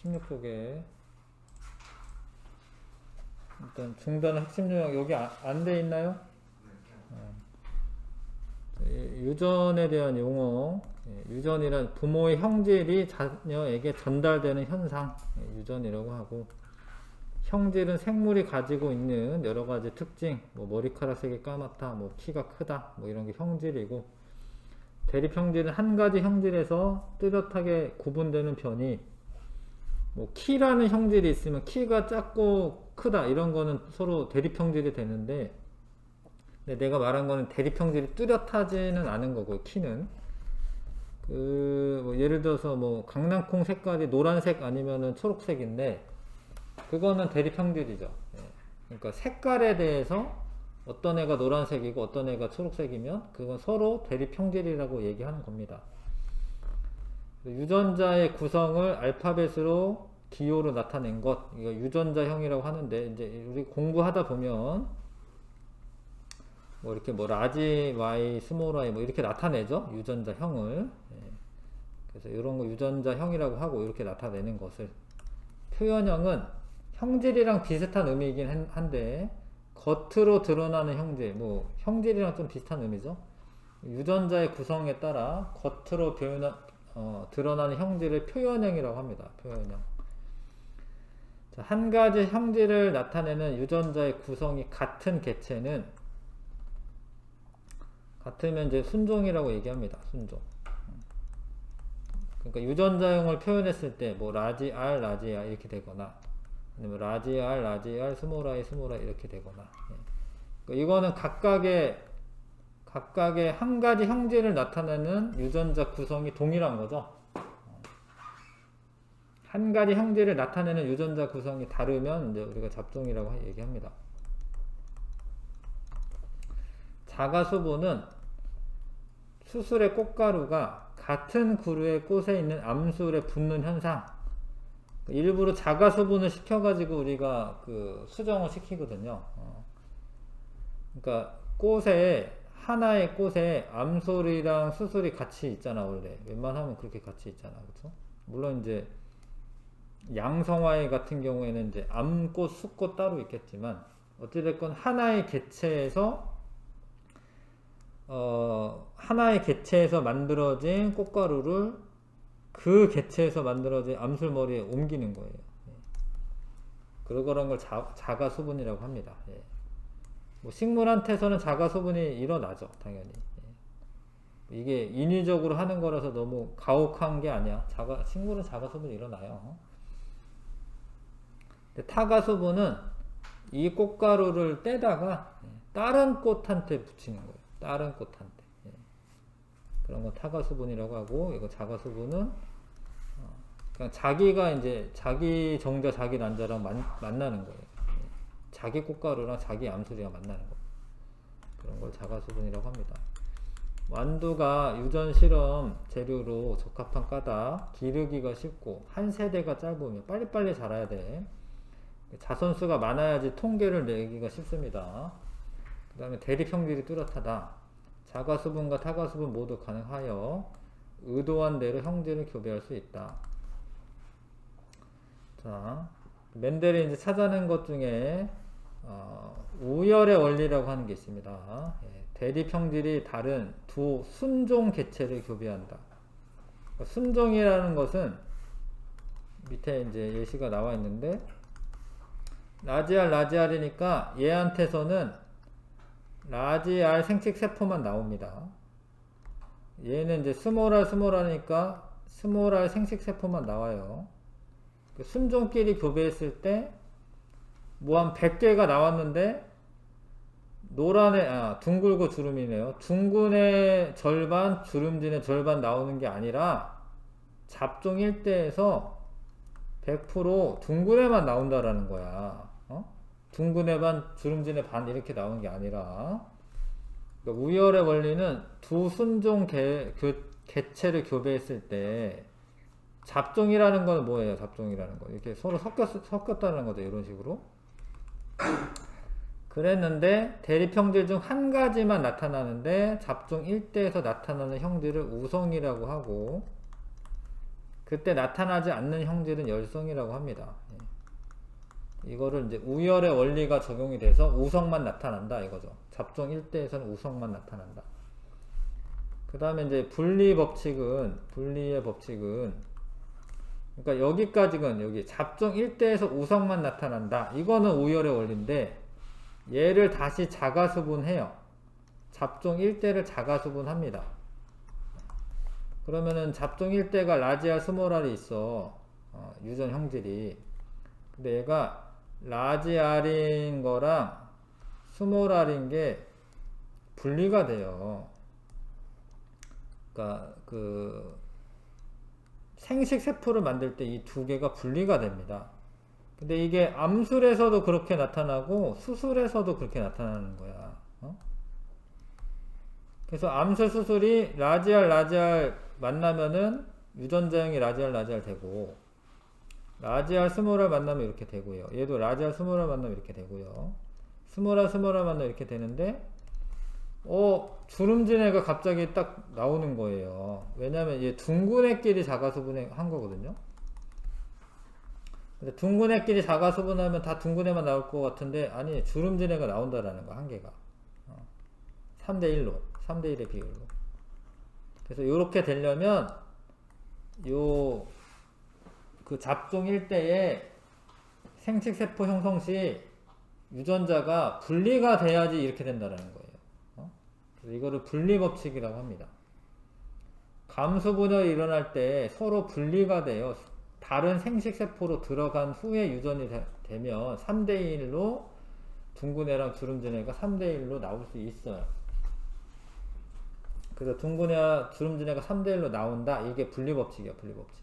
16쪽에 일단 중단 핵심 요약 여기 안 돼 있나요? 유전에 대한 용어. 유전이란 부모의 형질이 자녀에게 전달되는 현상, 유전이라고 하고, 형질은 생물이 가지고 있는 여러 가지 특징, 뭐 머리카락 색이 까맣다, 뭐 키가 크다, 뭐 이런 게 형질이고, 대립 형질은 한 가지 형질에서 뚜렷하게 구분되는 편이, 뭐 키라는 형질이 있으면 키가 작고 크다 이런 거는 서로 대립 형질이 되는데, 근데 내가 말한 거는 대립 형질이 뚜렷하지는 않은 거고, 키는 뭐 예를 들어서 뭐 강낭콩 색깔이 노란색 아니면은 초록색인데 그거는 대립 형질이죠. 그러니까 색깔에 대해서 어떤 애가 노란색이고 어떤 애가 초록색이면 그건 서로 대립 형질이라고 얘기하는 겁니다. 유전자의 구성을 알파벳으로 기호로 나타낸 것, 이거 유전자형이라고 하는데, 이제 우리 공부하다 보면 뭐 이렇게 뭐 라지 y, 스몰 y 뭐 이렇게 나타내죠, 유전자형을. 그래서 이런 거 유전자형이라고 하고 이렇게 나타내는 것을, 표현형은 형질이랑 비슷한 의미이긴 한데 겉으로 드러나는 형질, 뭐 형질이랑 좀 비슷한 의미죠. 유전자의 구성에 따라 겉으로 드러나는 형질을 표현형이라고 합니다. 표현형. 자, 한 가지 형질을 나타내는 유전자의 구성이 같은 개체는, 같으면 이제 순종이라고 얘기합니다. 순종. 그러니까 유전자형을 표현했을 때 뭐 라지 R, 라지 R 이렇게 되거나, 아니면 라지 R, 라지 R, 스몰 I, 스몰 I 이렇게 되거나. 그러니까 이거는 각각의 한 가지 형질을 나타내는 유전자 구성이 동일한 거죠. 한 가지 형질을 나타내는 유전자 구성이 다르면 이제 우리가 잡종이라고 얘기합니다. 자가수분은 수술의 꽃가루가 같은 그루의 꽃에 있는 암술에 붙는 현상. 일부러 자가수분을 시켜가지고 우리가 그 수정을 시키거든요. 그러니까 하나의 꽃에 암술이랑 수술이 같이 있잖아, 원래. 웬만하면 그렇게 같이 있잖아, 그렇죠? 물론 이제 양성화의 같은 경우에는 이제 암꽃, 수꽃 따로 있겠지만, 어찌됐건 하나의 개체에서 만들어진 꽃가루를 그 개체에서 만들어진 암술머리에 옮기는 거예요. 그런 걸 자가수분이라고 합니다. 뭐 식물한테서는 자가수분이 일어나죠, 당연히. 이게 인위적으로 하는 거라서 너무 가혹한 게 아니야. 식물은 자가수분이 일어나요. 근데 타가수분은 이 꽃가루를 떼다가 다른 꽃한테 붙이는 거예요. 다른 꽃한테. 그런 건 타가수분이라고 하고, 이거 자가수분은 그냥 자기가 이제 자기 정자, 자기 난자랑 만나는 거예요. 자기 꽃가루랑 자기 암술이랑 만나는 거. 그런 걸 자가수분이라고 합니다. 완두가 유전 실험 재료로 적합한 까닭, 기르기가 쉽고 한 세대가 짧으면 빨리빨리 자라야 돼. 자손수가 많아야지 통계를 내기가 쉽습니다. 그 다음에 대립 형질이 뚜렷하다. 자가수분과 타가수분 모두 가능하여 의도한 대로 형질을 교배할 수 있다. 자, 멘델이 이제 찾아낸 것 중에 우열의 원리라고 하는 게 있습니다. 대립 형질이 다른 두 순종 개체를 교배한다. 순종이라는 것은 밑에 이제 예시가 나와 있는데, 라지알, 라지알이니까 얘한테서는 라지알 생식 세포만 나옵니다. 얘는 이제 스몰알, 스몰알이니까 스몰알 생식 세포만 나와요. 순종끼리 교배했을 때 뭐 한 100개가 나왔는데, 둥글고 주름이네요. 둥근의 절반, 주름진의 절반 나오는 게 아니라 잡종 1대에서 100% 둥근에만 나온다라는 거야. 둥근의 반, 주름진의 반 이렇게 나오는 게 아니라, 그러니까 우열의 원리는 두 순종 개체를 교배했을 때, 잡종이라는 건 뭐예요? 잡종이라는 건 이렇게 서로 섞였다는 거죠. 이런 식으로. 그랬는데 대립 형질 중 한 가지만 나타나는데 잡종 1대에서 나타나는 형질을 우성이라고 하고, 그때 나타나지 않는 형질은 열성이라고 합니다. 이거를 이제 우열의 원리가 적용이 돼서 우성만 나타난다 이거죠. 잡종 1대에서는 우성만 나타난다. 그 다음에 이제 분리의 법칙은 그러니까 여기까지는 여기 잡종 1대에서 우성만 나타난다. 이거는 우열의 원리인데 얘를 다시 자가수분해요. 잡종 1대를 자가수분합니다. 그러면은 잡종 1대가 라지알 스몰알이 있어. 유전 형질이. 근데 얘가 라지알인 거랑 스몰알인 게 분리가 돼요. 그러니까 그 생식세포를 만들 때 이 두 개가 분리가 됩니다. 근데 이게 암술에서도 그렇게 나타나고 수술에서도 그렇게 나타나는 거야. 그래서 암술 수술이 라지알 만나면은 유전자형이 라지알 되고, 라지알 스몰알 만나면 이렇게 되고요. 얘도 라지알 스몰알 만나면 이렇게 되고요. 스몰알 만나면 이렇게 되는데 주름진 애가 갑자기 딱 나오는 거예요. 왜냐면 얘 둥근 애끼리 자가수분한 거거든요. 근데 둥근 애끼리 자가수분하면 다 둥근 애만 나올 것 같은데, 아니, 주름진 애가 나온다라는 거, 한 개가. 3대1로, 3대1의 비율로. 그래서 요렇게 되려면, 그 잡종 1대의 생식세포 형성 시 유전자가 분리가 돼야지 이렇게 된다라는 거예요. 그래서 이거를 분리법칙이라고 합니다. 감수분열이 일어날 때 서로 분리가 돼요. 다른 생식세포로 들어간 후에 유전이 되면 3대1로 둥근애랑 주름진애가 3대1로 나올 수 있어요. 그래서 둥근애와 주름진애가 3대1로 나온다. 이게 분리법칙이야, 분리법칙.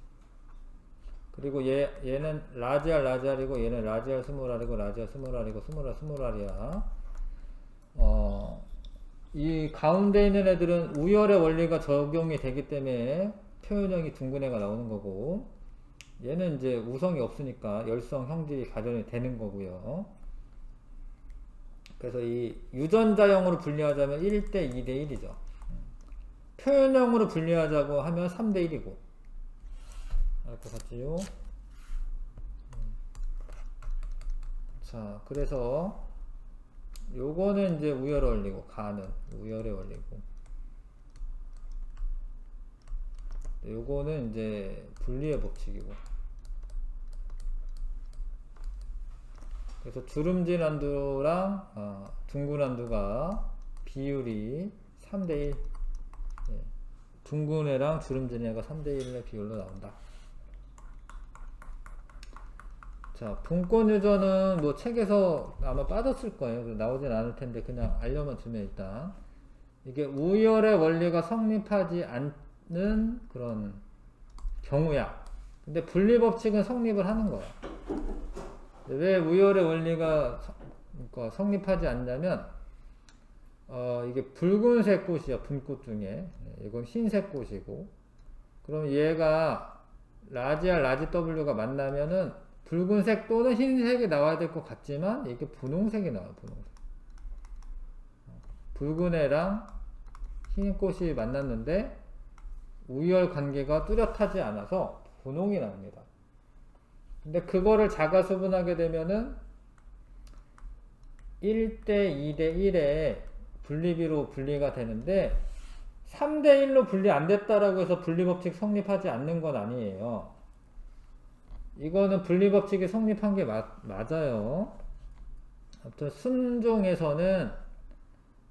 그리고 얘는 라지알이고 얘는 라지알 스몰알이고 라지알 스몰알이고 스몰알이야. 이 가운데 있는 애들은 우열의 원리가 적용이 되기 때문에 표현형이 둥근 애가 나오는 거고, 얘는 이제 우성이 없으니까 열성 형질이 가정이 되는 거고요. 그래서 이 유전자형으로 분리하자면 1대 2대 1이죠. 표현형으로 분리하자고 하면 3대 1이고. 알 것 같지요? 자, 그래서 요거는 이제 우열의 원리고, 가는 우열의 원리고, 요거는 이제 분리의 법칙이고. 그래서 주름진 안두랑 둥근 안두가 비율이 3대1, 둥근 애랑 주름진 애가 3대1의 비율로 나온다. 자, 분권 유전은 뭐 책에서 아마 빠졌을 거예요. 나오진 않을 텐데 그냥 알려만 주면, 일단 이게 우열의 원리가 성립하지 않는 그런 경우야. 근데 분리법칙은 성립을 하는 거야. 왜 우열의 원리가 그러니까 성립하지 않냐면, 이게 붉은색 꽃이야, 분꽃 중에. 이건 흰색 꽃이고, 그럼 얘가 라지알 라지 W가 만나면은 붉은색 또는 흰색이 나와야 될 것 같지만 이게 분홍색이 나와요. 분홍색. 붉은 애랑 흰 꽃이 만났는데 우열 관계가 뚜렷하지 않아서 분홍이 나옵니다. 근데 그거를 자가수분하게 되면은 1대 2대 1의 분리비로 분리가 되는데 3대 1로 분리 안 됐다라고 해서 분리법칙 성립하지 않는 건 아니에요. 이거는 분리법칙이 성립한 게 맞아요. 아무튼 순종에서는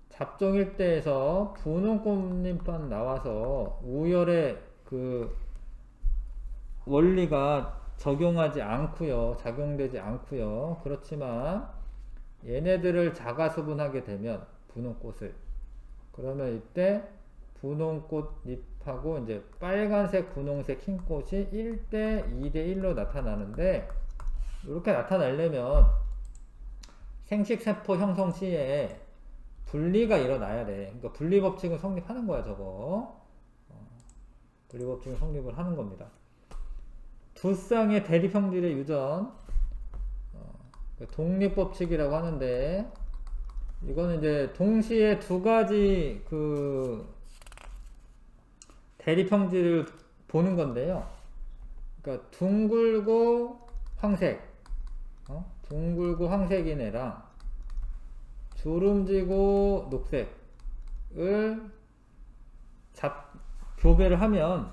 잡종 1대에서 분홍꽃잎만 나와서 우열의 그 원리가 적용하지 않고요, 작용되지 않고요. 그렇지만 얘네들을 자가수분하게 되면 분홍꽃을, 그러면 이때 분홍꽃잎하고 이제 빨간색, 분홍색, 흰꽃이 1대 2대 1로 나타나는데, 이렇게 나타나려면 생식세포 형성 시에 분리가 일어나야 돼. 그러니까 분리법칙은 성립하는 거야, 저거. 분리법칙은 성립을 하는 겁니다. 두 쌍의 대립형질의 유전, 독립법칙이라고 하는데, 이거는 이제 동시에 두 가지 그 대립형질을 보는 건데요. 그러니까 둥글고 황색, 둥글고 황색인 애랑 주름지고 녹색을 교배를 하면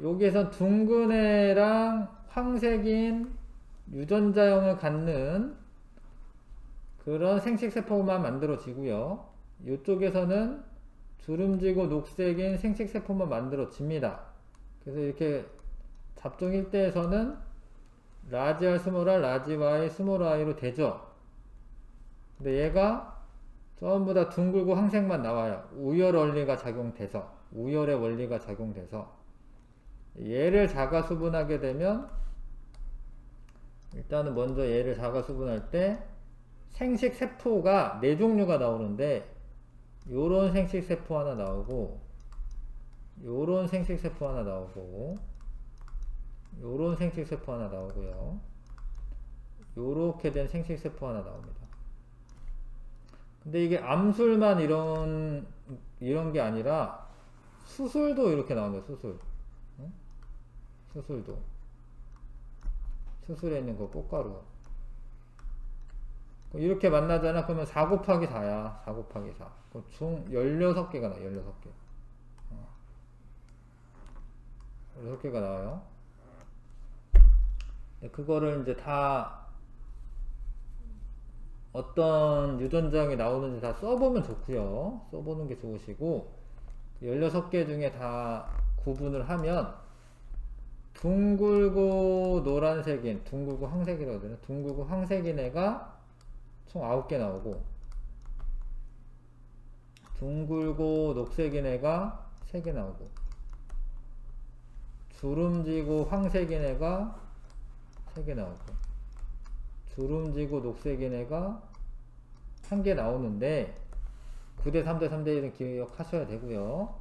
여기에서 둥근 애랑 황색인 유전자형을 갖는 그런 생식세포만 만들어지고요. 이쪽에서는 주름지고 녹색인 생식세포만 만들어집니다. 그래서 이렇게 잡종 1대에서는 라지 R, 스몰 r, 라지 Y, 스몰 y로 되죠. 근데 얘가 전부 다 둥글고 황색만 나와요. 우열 원리가 작용돼서, 우열의 원리가 작용돼서 얘를 자가수분하게 되면, 일단은 먼저 얘를 자가수분할 때 생식세포가 4종류가 나오는데, 요런 생식세포 하나 나오고, 요런 생식세포 하나 나오고, 요런 생식세포 하나 나오고요. 요렇게 된 생식세포 하나 나옵니다. 근데 이게 암술만 이런 게 아니라 수술도 이렇게 나옵니다. 수술. 응? 수술도. 수술에 있는 거 꽃가루. 이렇게 만나잖아. 그러면 4 곱하기 4야. 4 곱하기 4. 총 16개가 나와요. 16개. 16개가 나와요. 그거를 이제 다 어떤 유전자형이 나오는지 다 써보면 좋고요. 써보는 게 좋으시고, 16개 중에 다 구분을 하면 둥글고 노란색인, 둥글고 황색이라고 하잖아요. 둥글고 황색인 애가 총 9개 나오고, 둥글고 녹색인 애가 3개 나오고, 주름지고 황색인 애가 3개 나오고, 주름지고 녹색인 애가 1개 나오는데, 9대 3대 3대 1은 기억하셔야 되고요.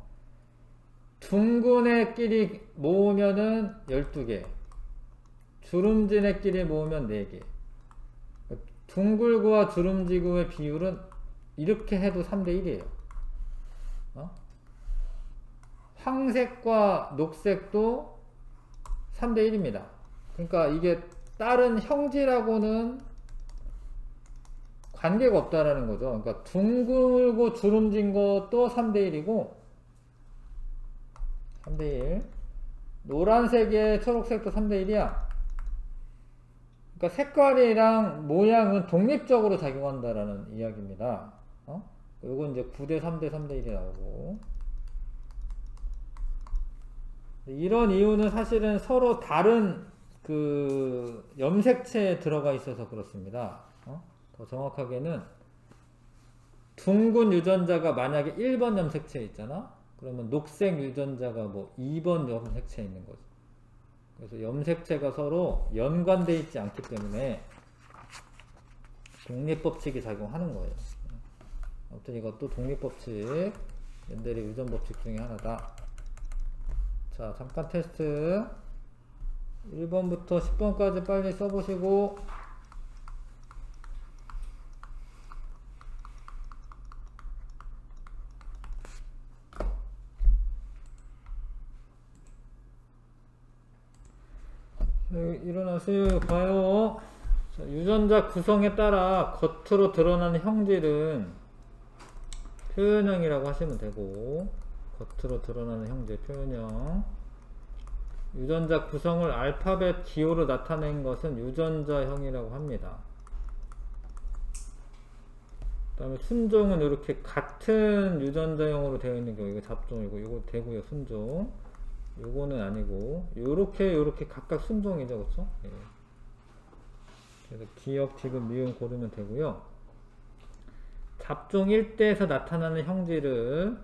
둥근 애끼리 모으면은 12개, 주름진 애끼리 모으면 4개. 둥글고와 주름지고의 비율은 이렇게 해도 3대 1이에요. 황색과 녹색도 3대 1입니다. 그러니까 이게 다른 형질하고는 관계가 없다라는 거죠. 그러니까 둥글고 주름진 것도 3대 1이고, 3대 1. 노란색에 초록색도 3대 1이야. 그러니까 색깔이랑 모양은 독립적으로 작용한다라는 이야기입니다. 요건 이제 9대 3대 3대 1이 나오고, 이런 이유는 사실은 서로 다른 그 염색체에 들어가 있어서 그렇습니다. 더 정확하게는 둥근 유전자가 만약에 1번 염색체에 있잖아? 그러면 녹색 유전자가 뭐 2번 염색체에 있는 거죠. 그래서 염색체가 서로 연관되어 있지 않기 때문에 독립법칙이 작용하는 거예요. 아무튼 이것도 독립법칙, 멘델의 유전법칙 중에 하나다. 자, 잠깐 테스트 1번부터 10번까지 빨리 써보시고, 일어나세요. 봐요. 자, 유전자 구성에 따라 겉으로 드러나는 형질은 표현형이라고 하시면 되고, 겉으로 드러나는 형질 표현형, 유전자 구성을 알파벳 기호로 나타낸 것은 유전자형이라고 합니다. 그 다음에 순종은 이렇게 같은 유전자형으로 되어 있는 경우, 이거 잡종이고, 이거 되고요. 순종. 요거는 아니고, 요렇게 각각 순종이죠. 그쵸? 예. 그래서 기억, 디귿, 미음 고르면 되고요. 잡종 1대에서 나타나는 형질을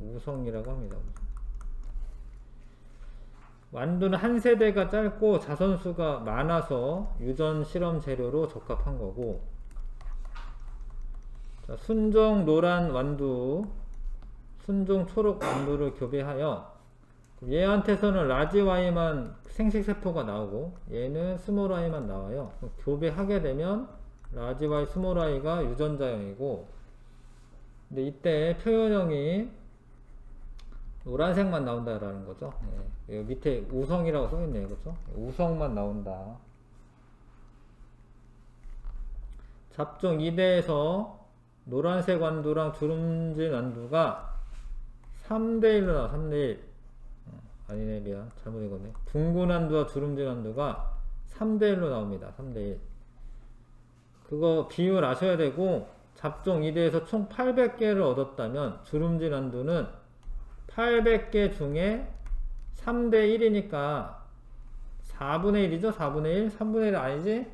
우성이라고 합니다. 완두는 한 세대가 짧고 자선수가 많아서 유전 실험 재료로 적합한 거고, 자, 순종 노란 완두, 순종 초록 완두를 교배하여 얘한테서는 라지 Y만 생식세포가 나오고 얘는 스몰 y만 나와요. 교배하게 되면 라지 Y, 스몰 y가 유전자형이고, 근데 이때 표현형이 노란색만 나온다라는 거죠. 예. 여기 밑에 우성이라고 써있네요. 그렇죠? 우성만 나온다. 잡종 2대에서 노란색 완두랑 주름진 완두가 3대1로 나와. 3대1. 아니네, 미안. 잘못 읽었네. 둥근 완두와 주름진 완두가 3대1로 나옵니다. 3대1. 그거 비율 아셔야 되고, 잡종 2대에서 총 800개를 얻었다면 주름진 완두는 800개 중에 3대 1이니까 4분의 1이죠? 4분의 1? 3분의 1 아니지?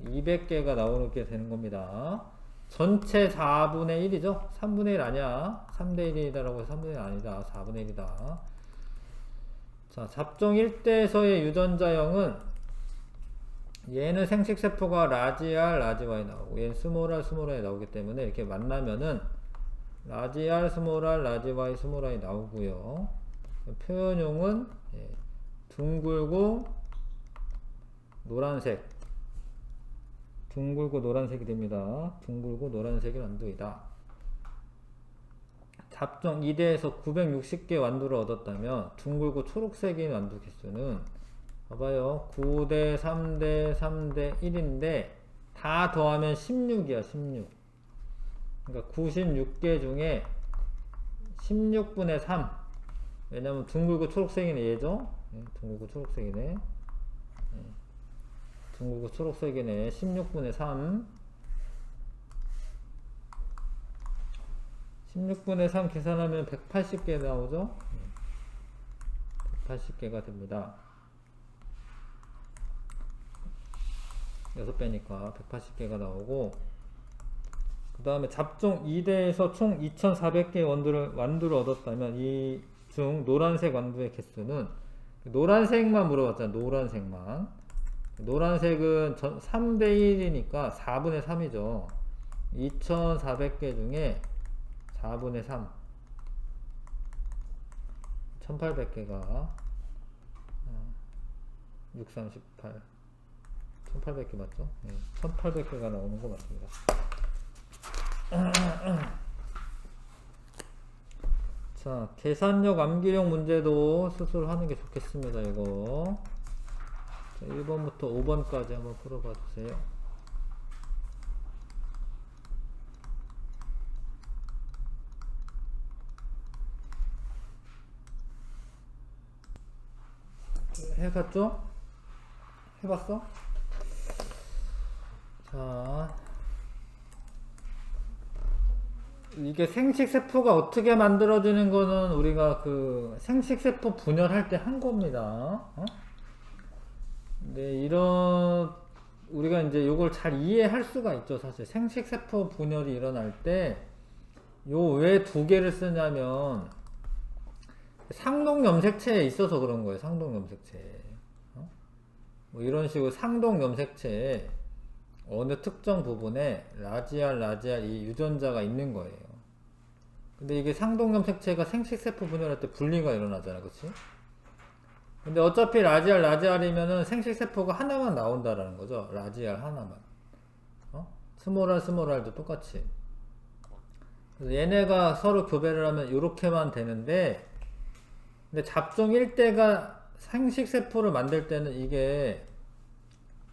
200개가 나오게 되는 겁니다. 전체 4분의 1이죠? 3분의 1 아니야. 3대 1이다라고 해서 3분의 1 아니다. 4분의 1이다. 자, 잡종 1대에서의 유전자형은 얘는 생식세포가 라지 R, 라지 Y 나오고 얘는 스몰 R, 스몰 Y 나오기 때문에 이렇게 만나면은 라지 R, 스몰 R, 라지 Y, 스몰 Y 나오고요. 표현용은 둥글고 노란색, 둥글고 노란색이 됩니다. 둥글고 노란색이 완두이다. 잡종 2대에서 960개 완두를 얻었다면 둥글고 초록색인 완두 개수는 봐봐요. 9대, 3대, 3대, 1인데 다 더하면 16이야. 16. 그러니까 96개 중에 16분의 3. 왜냐면 둥글고 초록색이네 얘죠. 둥글고 초록색이네. 둥글고 초록색이네. 16분의 3. 16분의 3 계산하면 180개 나오죠. 180개가 됩니다. 6배니까 180개가 나오고, 그 다음에 잡종 2대에서 총 2400개의 완두를 얻었다면 이 중 노란색 완두의 개수는, 노란색만 물어봤잖아. 노란색만. 노란색은 3대 1이니까 4분의 3이죠 2400개 중에 4분의 3 1800개가 6, 38 1800개 맞죠? 네, 1800개가 나오는 거 맞습니다. 자, 계산력 암기력 문제도 스스로 하는 게 좋겠습니다. 이거 자, 1번부터 5번까지 한번 풀어봐 주세요. 해봤죠? 해봤어? 자, 이게 생식세포가 어떻게 만들어지는 거는 우리가 그 생식세포 분열할 때 한 겁니다. 네, 우리가 이제 요걸 잘 이해할 수가 있죠. 사실 생식세포 분열이 일어날 때 요 왜 두 개를 쓰냐면 상동염색체에 있어서 그런 거예요. 상동염색체. 뭐 이런 식으로 상동염색체에 어느 특정 부분에 라지알, 라지알 이 유전자가 있는 거예요. 근데 이게 상동염색체가 생식세포 분열할 때 분리가 일어나잖아. 그치? 근데 어차피 라지알, 라지알이면은 생식세포가 하나만 나온다라는 거죠. 라지알 하나만. 스몰알, 스몰알도 똑같이. 그래서 얘네가 서로 교배를 하면 이렇게만 되는데, 근데 잡종 1대가 생식세포를 만들 때는 이게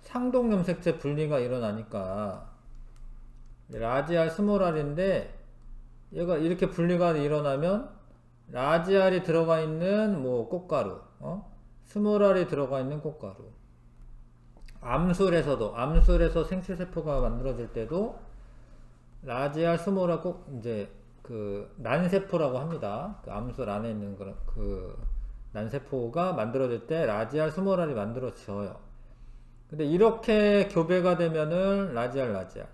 상동염색체 분리가 일어나니까 라지알, 스몰알인데 얘가 이렇게 분리가 일어나면 라지알이 들어가 있는 뭐 꽃가루, 스몰알이 들어가 있는 꽃가루. 암술에서 생식세포가 만들어질 때도 라지알, 스몰알 꼭 이제 그 난세포라고 합니다. 그 암술 안에 있는 그런 그 난세포가 만들어질 때 라지알, 스몰알이 만들어져요. 근데 이렇게 교배가 되면은 라지알, 라지알.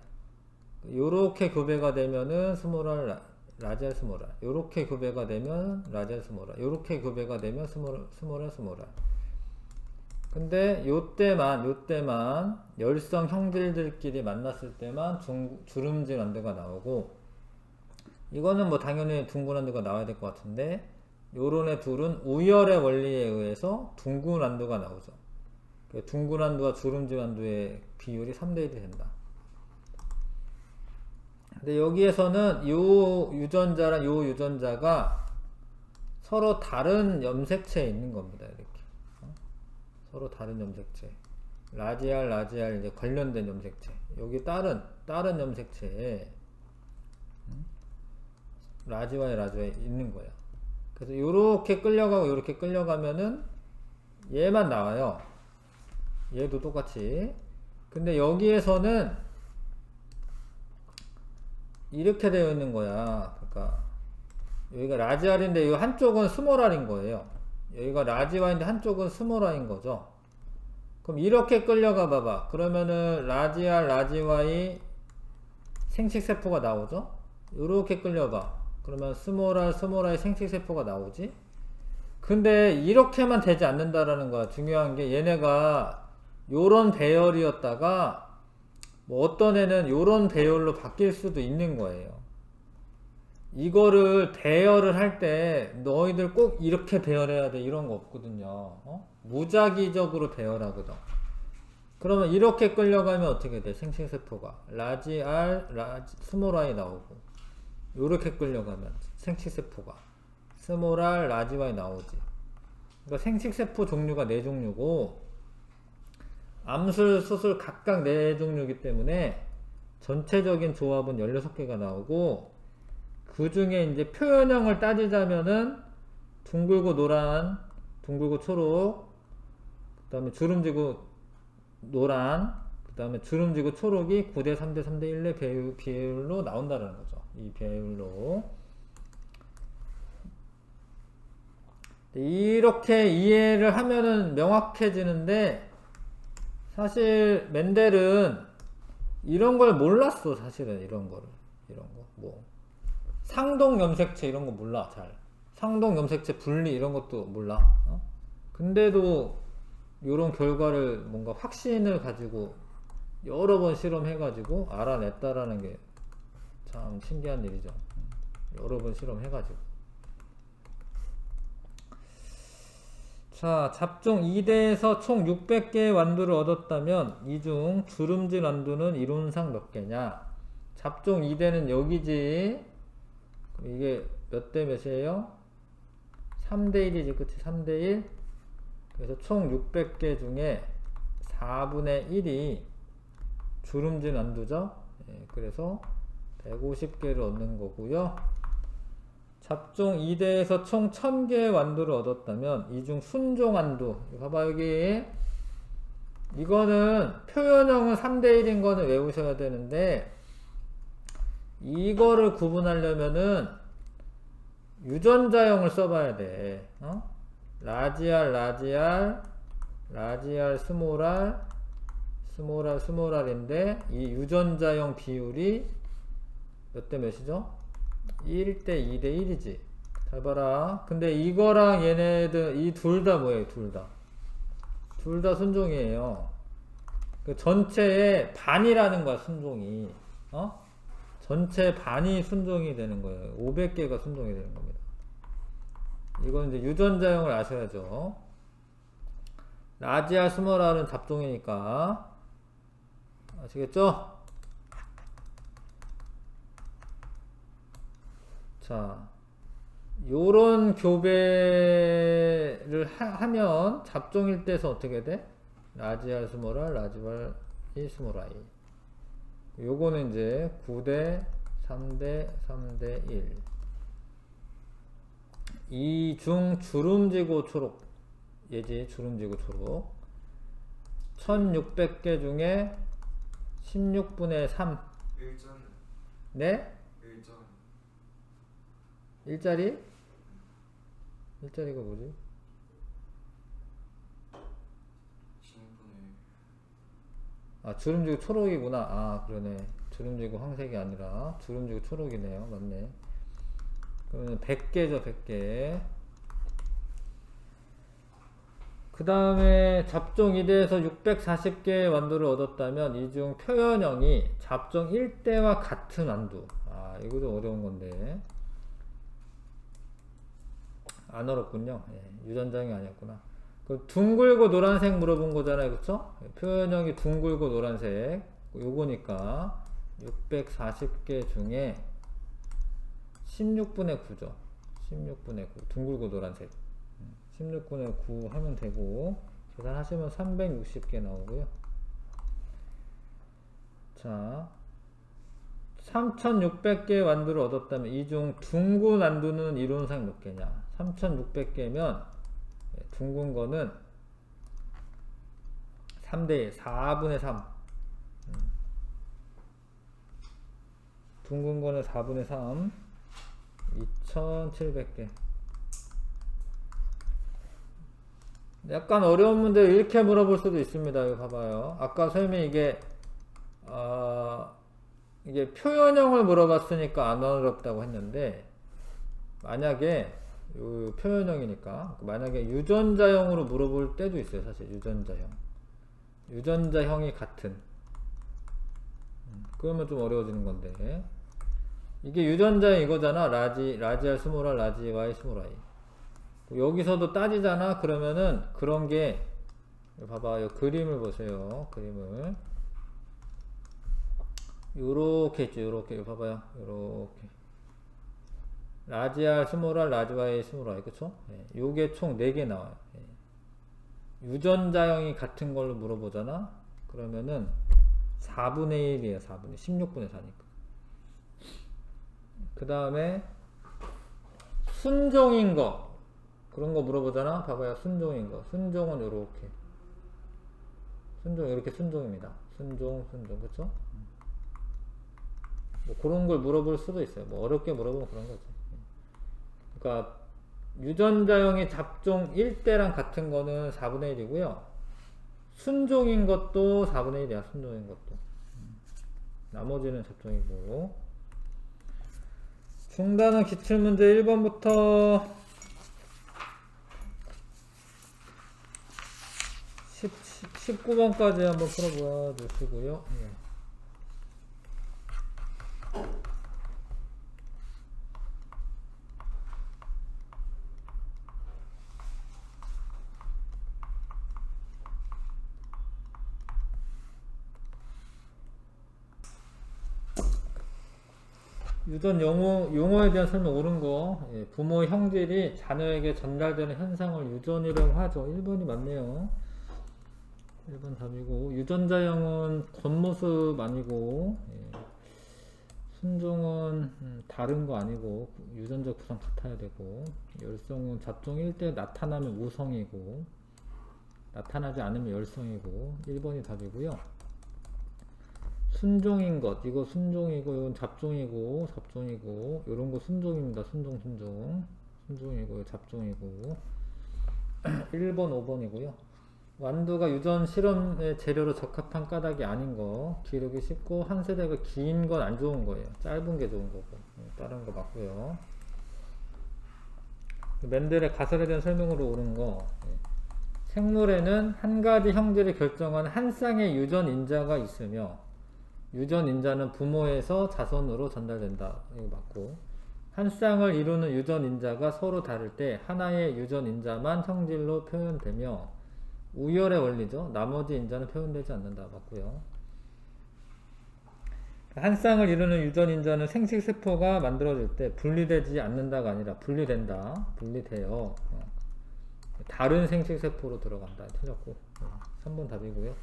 요렇게 교배가 되면은 스몰알, 라지알, 스몰알. 요렇게 교배가 되면 라지알, 스몰알. 요렇게 교배가 되면 스몰알, 스몰알. 근데 요때만 열성 형질들끼리 만났을 때만 주름진 완두가 나오고, 이거는 뭐 당연히 둥근 완두가 나와야 될 것 같은데, 요런 애 둘은 우열의 원리에 의해서 둥근 완두가 나오죠. 둥근 완두와 주름진 완두의 비율이 3대1이 된다. 근데 여기에서는 요 유전자랑 요 유전자가 서로 다른 염색체에 있는 겁니다. 이렇게. 서로 다른 염색체. 라지알 이제 관련된 염색체. 여기 다른 염색체에 라지와에 있는 거야. 그래서 요렇게 끌려가고 요렇게 끌려가면은 얘만 나와요. 얘도 똑같이. 근데 여기에서는 이렇게 되어 있는 거야. 그러니까 여기가 라지알인데 이 한쪽은 스몰알인 거예요. 여기가 라지와인데 한쪽은 스몰알인 거죠. 그럼 이렇게 끌려가 봐봐. 그러면은 라지알, 라지와이 생식세포가 나오죠? 이렇게 끌려봐. 그러면 스몰알 생식세포가 나오지? 근데 이렇게만 되지 않는다라는 거야. 중요한 게 얘네가 요런 배열이었다가 뭐 어떤 애는 요런 배열로 바뀔 수도 있는 거예요. 이거를 배열을 할 때 너희들 꼭 이렇게 배열해야 돼 이런 거 없거든요. 무작위적으로 배열하거든. 그러면 이렇게 끌려가면 어떻게 돼? 생식세포가 라지알, 스몰아이 나오고 요렇게 끌려가면 생식세포가 스몰알, 라지와이 나오지. 그러니까 생식세포 종류가 4종류고 암술, 수술 각각 4종류이기 때문에 전체적인 조합은 16개가 나오고 그 중에 이제 표현형을 따지자면은 둥글고 노란, 둥글고 초록, 그 다음에 주름지고 노란, 그 다음에 주름지고 초록이 9대 3대 3대 1의 비율로 나온다는 거죠. 이 비율로. 이렇게 이해를 하면은 명확해지는데 사실 멘델은 이런 걸 몰랐어. 사실은 이런 거 뭐 상동 염색체 이런 거 몰라. 잘 상동 염색체 분리 이런 것도 몰라. 근데도 이런 결과를 뭔가 확신을 가지고 여러 번 실험해가지고 알아냈다라는 게 참 신기한 일이죠. 여러 번 실험해가지고. 자, 잡종 2대에서 총 600개의 완두를 얻었다면 이 중 주름질 완두는 이론상 몇 개냐? 잡종 2대는 여기지. 이게 몇 대 몇이에요? 3대 1이지, 그치? 3대 1. 그래서 총 600개 중에 4분의 1이 주름진 완두죠. 예, 그래서 150개를 얻는 거고요. 잡종 2대에서 총 1000개의 완두를 얻었다면 이 중 순종 완두, 봐봐 여기 이거는 표현형은 3대 1인 거는 외우셔야 되는데 이거를 구분하려면은 유전자형을 써봐야 돼. 라지알, 스몰알인데 이 유전자형 비율이 몇 대 몇이죠? 1대 2대 1이지. 잘 봐라. 근데 이거랑 얘네들 이 둘 다 뭐예요? 둘 다 순종이에요. 그 전체의 반이라는 거야, 순종이. 전체 반이 순종이 되는 거예요. 500개가 순종이 되는 겁니다. 이건 이제 유전자형을 아셔야죠. 라지알, 스몰알은 잡종이니까. 아시겠죠? 자, 요런 교배를 하면 잡종일 때서 어떻게 돼? 라지알, 스몰알, 라지알, 스몰아이. 요거는 이제 9대 3대 3대 1. 이 중 주름지고 초록. 얘지, 주름지고 초록. 1600개 중에 16분의 3. 1전. 네? 1전. 일자리? 일자리가 뭐지? 16분의. 아, 주름지고 초록이구나. 아, 그러네. 주름지고 황색이 아니라 주름지고 초록이네요. 맞네. 그러면 100개죠, 100개. 그 다음에 잡종 2대에서 640개의 완두를 얻었다면 이 중 표현형이 잡종 1대와 같은 완두. 아, 이거도 어려운 건데. 안 어렵군요. 예, 유전자형이 아니었구나. 그 둥글고 노란색 물어본 거잖아요. 그쵸? 표현형이 둥글고 노란색. 요거니까 640개 중에 16분의 9죠. 16분의 9 둥글고 노란색 16분의 9 하면 되고 계산하시면 360개 나오고요. 자 3600개의 완두를 얻었다면 이 중 둥근 완두는 이론상 몇 개냐? 3600개면 둥근 거는 3대1 4분의 3 둥근 거는 4분의 3 2700개. 약간 어려운 문제 이렇게 물어볼 수도 있습니다. 이거 봐봐요. 아까 선생님이 이게 표현형을 물어봤으니까 안 어렵다고 했는데, 만약에 표현형이니까 만약에 유전자형으로 물어볼 때도 있어요. 사실 유전자형이 같은, 그러면 좀 어려워지는 건데, 이게 유전자형 이거잖아. 라지 R 스몰 r 라지 Y 스몰 I. 여기서도 따지잖아. 그러면은 그런 게, 봐봐요. 그림을 보세요. 그림을 요렇게 있죠. 요렇게 봐봐요. 요렇게 라지 R 스몰 r 라지 Y 스몰 I, 그쵸? 요게 총 4개 나와요. 유전자형이 같은 걸로 물어보잖아. 그러면은 4분의 1이에요. 4분의 16분의 4니까. 그 다음에 순종인 거, 그런 거 물어보잖아. 봐봐요. 순종인 거. 순종은 요렇게. 이렇게 순종입니다. 순종, 그쵸? 뭐 그런 걸 물어볼 수도 있어요. 뭐 어렵게 물어보면 그런 거지. 그러니까 유전자형의 잡종 1대랑 같은 거는 4분의 1이고요. 순종인 것도 4분의 1이야. 순종인 것도. 나머지는 잡종이고. 중단은 기출문제 1번부터 19번까지 한번 풀어봐 주시고요. 유전 용어에 대한 설명 옳은 거. 부모의 형질이 자녀에게 전달되는 현상을 유전이라고 하죠. 1번이 맞네요. 1번 답이고, 유전자형은 겉모습 아니고, 순종은 다른 거 아니고 유전자 구성 같아야 되고, 열성은 잡종 1대 나타나면 우성이고 나타나지 않으면 열성이고, 1번이 답이고요. 순종인 것, 이거 순종이고, 이건 잡종이고, 요런 거 순종입니다. 순종이고, 잡종이고. 1번, 5번이고요. 완두가 유전 실험의 재료로 적합한 까닭이 아닌 거, 기르기 쉽고 한 세대가 긴 건 안 좋은 거예요. 짧은 게 좋은 거고. 다른 거 맞고요. 멘델의 가설에 대한 설명으로 옳은 거. 생물에는 한 가지 형질을 결정하는 한 쌍의 유전 인자가 있으며, 유전 인자는 부모에서 자손으로 전달된다. 이거 맞고, 한 쌍을 이루는 유전 인자가 서로 다를 때 하나의 유전 인자만 형질로 표현되며, 우열의 원리죠. 나머지 인자는 표현되지 않는다. 맞고요. 한 쌍을 이루는 유전 인자는 생식세포가 만들어질 때 분리되지 않는다가 아니라 분리돼요. 다른 생식세포로 들어간다. 틀렸고. 3번 답이고요.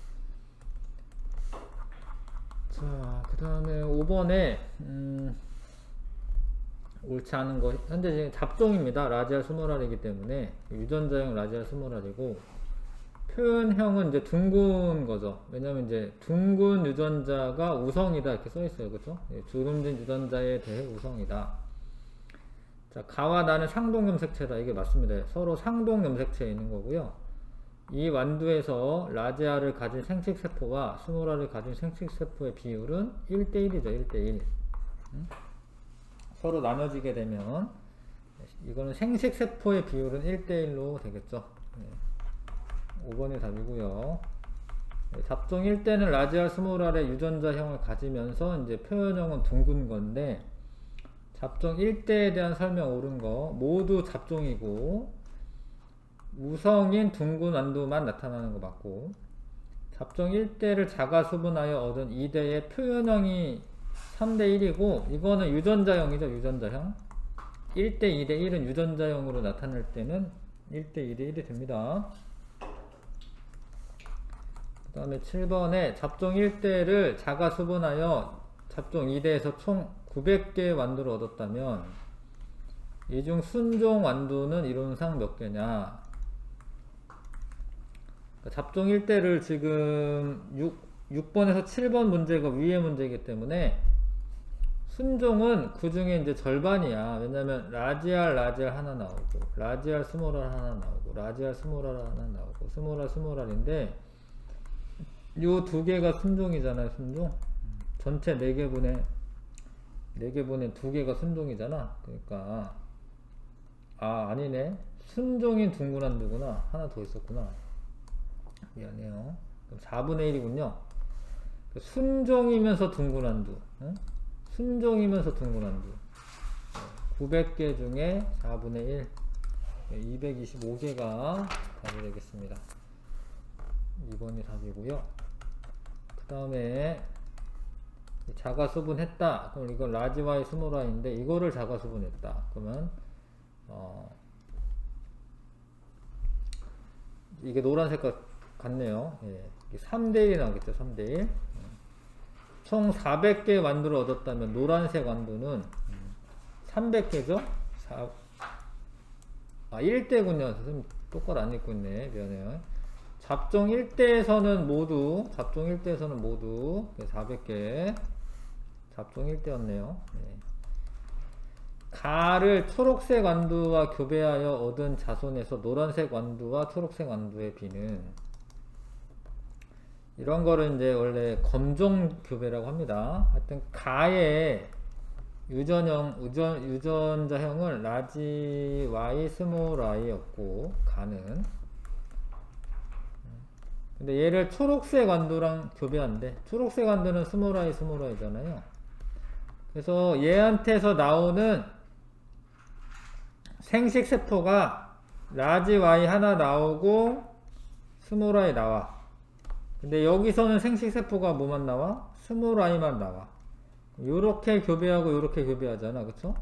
자, 그 다음에 5번에 옳지 않은 거, 현재 지금 잡종입니다. 라지알 스몰알이기 때문에 유전자형 라지알 스몰알이고, 표현형은 이제 둥근 거죠. 왜냐면 이제 둥근 유전자가 우성이다 이렇게 써 있어요. 그쵸? 주름진 유전자에 대해 우성이다. 자, 가와 나는 상동 염색체다. 이게 맞습니다. 서로 상동 염색체에 있는 거고요. 이 완두에서 라지아를 가진 생식세포와 스몰알을 가진 생식세포의 비율은 1대1이죠. 1대1. 서로 나눠지게 되면 이거는 생식세포의 비율은 1대1로 되겠죠. 5번이 답이고요. 잡종 1대는 라지알 스몰알의 유전자형을 가지면서 이제 표현형은 둥근 건데, 잡종 1대에 대한 설명 옳은 거, 모두 잡종이고 우성인 둥근 완두만 나타나는 거 맞고, 잡종 1대를 자가 수분하여 얻은 2대의 표현형이 3대1이고, 이거는 유전자형이죠. 유전자형. 1대 2대 1은 유전자형으로 나타날 때는 1대 2대 1이 됩니다. 그 다음에 7번에 잡종 1대를 자가 수분하여 잡종 2대에서 총 900개의 완두를 얻었다면 이 중 순종 완두는 이론상 몇 개냐. 그러니까 잡종 1대를 지금 6번에서 7번 문제가 위의 문제이기 때문에 순종은 그 중에 이제 절반이야. 왜냐면 라지알 하나 나오고, 라지알 스몰알 하나 나오고, 라지알 스몰알 하나 나오고, 스몰알인데 요 두 개가 순종이잖아요. 순종. 전체 4개분의 2개가 순종이잖아. 그러니까 아니네. 순종인 둥근한두구나. 하나 더 있었구나. 미안해요. 그럼 4분의 1이군요. 순종이면서 둥근한두. 응? 순종이면서 둥근한두. 900개 중에 4분의 1. 225개가 답이 되겠습니다. 2번이 답이고요. 그 다음에 자가 수분했다. 그럼 이건 라지와의 스몰아인데 이거를 자가 수분했다. 그러면 이게 노란색과 같네요. 예. 3대1이 나오겠죠. 3대1. 총 400개 완두를 얻었다면 노란색 완두는 300개죠? 1대군요. 선생님 똑바로 안 읽고 있네. 미안해요. 잡종 1대에서는 모두 400개 잡종 1대였네요. 네. 가를 초록색 완두와 교배하여 얻은 자손에서 노란색 완두와 초록색 완두의 비는, 이런 거를 이제 원래 검종 교배라고 합니다. 하여튼 가의 유전자형은 라지 Y 스몰 I였고, 가는. 근데 얘를 초록색 완두랑 교배한대. 초록색 완두는 스몰 I잖아요. 그래서 얘한테서 나오는 생식세포가 라지 Y 하나 나오고 스몰 I 나와. 근데 여기서는 생식세포가 뭐만 나와? 스몰 I만 나와. 요렇게 교배하고 요렇게 교배하잖아. 그쵸?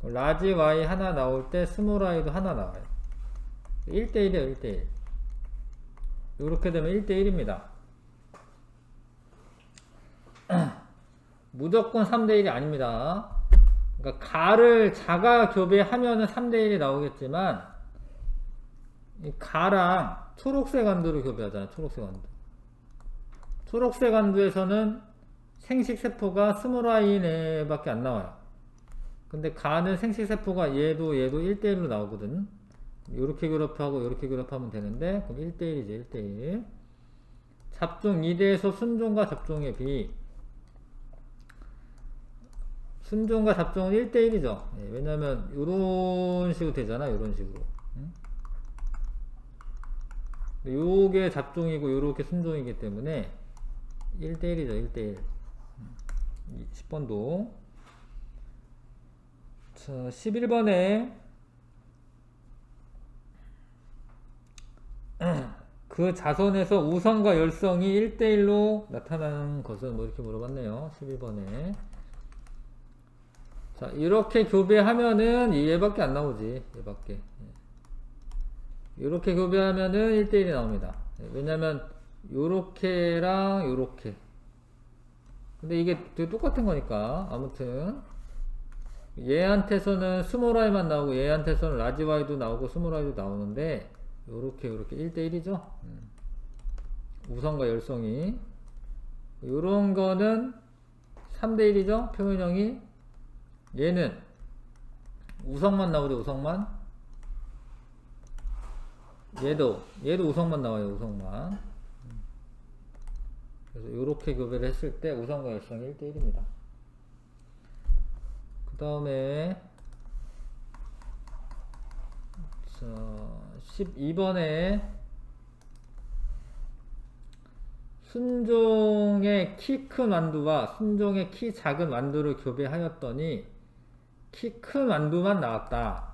라지 Y 하나 나올 때 스몰 I도 하나 나와요. 1대1이에요. 1대1. 요렇게 되면 1대1입니다. 무조건 3대1이 아닙니다. 그러니까 가를 자가 교배하면은 3대1이 나오겠지만, 이 가랑 초록색 완두를 교배하잖아요. 초록색 완두. 초록색 완두에서는 생식세포가 스몰 I네 밖에 안 나와요. 근데 가는 생식세포가 얘도 1대1로 나오거든. 요렇게 교랍하고 요렇게 교랍하면 되는데, 그럼 1대1이지. 1대1. 잡종 2대에서 순종과 잡종의 비. 순종과 잡종은 1대1이죠. 예, 왜냐면 요런 식으로 되잖아. 요런 식으로. 응? 요게 잡종이고 요렇게 순종이기 때문에 1대1이죠. 1대1. 10번도. 자, 11번에 그 자손에서 우성과 열성이 1대1로 나타나는 것은 뭐 이렇게 물어봤네요. 11번에. 자, 이렇게 교배하면은 얘밖에 안 나오지. 얘밖에. 이렇게 교배하면은 1대1이 나옵니다. 왜냐면 요렇게랑 요렇게. 근데 이게 되게 똑같은 거니까. 아무튼 얘한테서는 스몰 I만 나오고 얘한테서는 라지 Y도 나오고 스몰 I도 나오는데, 요렇게 1대1이죠. 우성과 열성이. 요런 거는 3대1이죠. 표현형이. 얘는 우성만 나오죠. 우성만. 얘도 우성만 나와요. 우성만. 그래서 요렇게 교배를 했을 때 우성과 열성이 1대1입니다. 그 다음에 12번에 순종의 키 큰 완두와 순종의 키 작은 완두를 교배하였더니 키 큰 완두만 나왔다.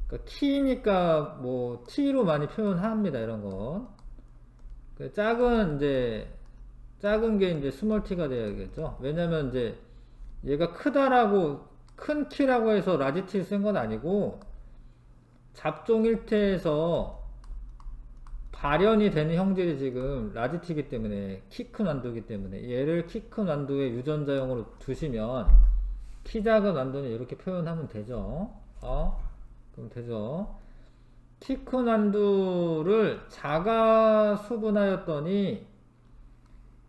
그러니까 키니까 뭐 t로 많이 표현합니다. 이런 건. 작은 게 이제 스몰 t가 되어야겠죠. 왜냐면 이제 얘가 크다라고 큰 키라고 해서 라지 T 쓴 건 아니고 잡종 일태에서 발현이 되는 형질이 지금 라지 T이기 때문에 키 큰 완두이기 때문에 얘를 키 큰 완두의 유전자형으로 두시면 키 작은 완두는 이렇게 표현하면 되죠. 그럼 되죠. 키 큰 완두를 자가 수분하였더니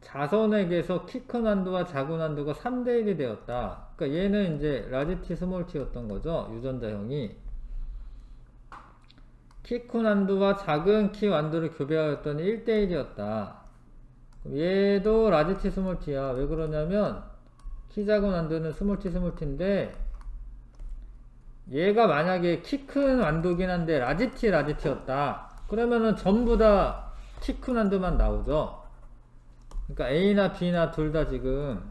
자선액에서 키 큰 완두와 작은 완두가 3대1이 되었다. 그러니까 얘는 이제 라지 T 스몰 T였던 거죠. 유전자형이. 키 큰 완두와 작은 키 완두를 교배하였더니 1대1이었다. 얘도 라지 T 스몰 T야. 왜 그러냐면 키 작은 완두는 스몰 T 스몰 T인데 얘가 만약에 키 큰 완두긴 한데 라지 T였다. 그러면은 전부 다 키 큰 완두만 나오죠. 그러니까 A나 B나 둘 다 지금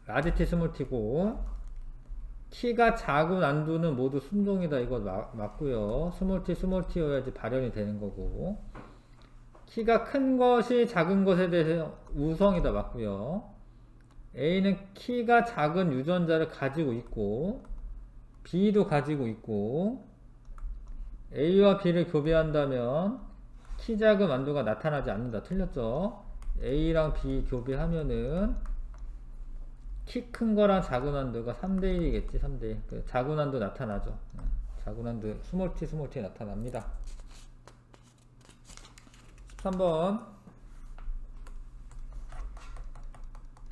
라지 T 스몰 T고 키가 작은 완두는 모두 순종이다. 이거 맞고요. 스몰 T여야지 발현이 되는 거고 키가 큰 것이 작은 것에 대해서 우성이다. 맞고요. A는 키가 작은 유전자를 가지고 있고 B도 가지고 있고 A와 B를 교배한다면 키 작은 완두가 나타나지 않는다. 틀렸죠? A랑 B 교배하면은 키 큰 거랑 작은 완두가 3대1이겠지. 3대1. 작은 완두 나타나죠. 작은 완두 스몰 T 나타납니다. 13번.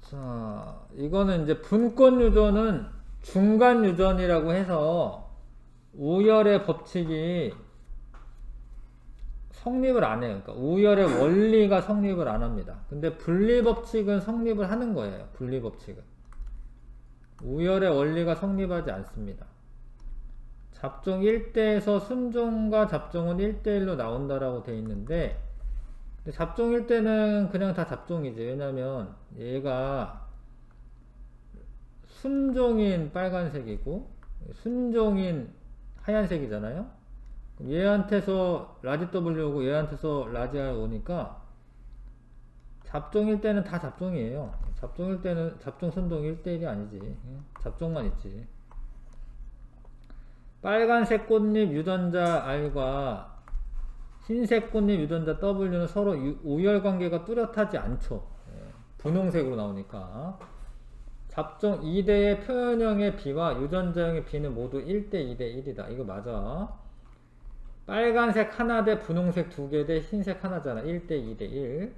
자, 이거는 이제 분권 유전은 중간 유전이라고 해서 우열의 법칙이 성립을 안 해요. 그러니까 우열의 원리가 성립을 안 합니다. 근데 분리 법칙은 성립을 하는 거예요. 분리 법칙은. 우열의 원리가 성립하지 않습니다. 잡종 1대에서 순종과 잡종은 1대1로 나온다라고 돼 있는데 잡종 1대는 그냥 다 잡종이지. 왜냐면 얘가 순종인 빨간색이고 순종인 하얀색이잖아요. 얘한테서 라지 W 오고 얘한테서 라지 R 오니까 잡종일 때는 다 잡종이에요. 잡종일 때는 잡종 순종 1대1이 아니지. 잡종만 있지. 빨간색 꽃잎 유전자 R과 흰색 꽃잎 유전자 W는 서로 우열 관계가 뚜렷하지 않죠. 분홍색으로 나오니까. 잡종 2대의 표현형의 B와 유전자형의 B는 모두 1대 2대 1이다. 이거 맞아. 빨간색 하나 대 분홍색 2개 대 흰색 하나잖아. 1대 2대 1.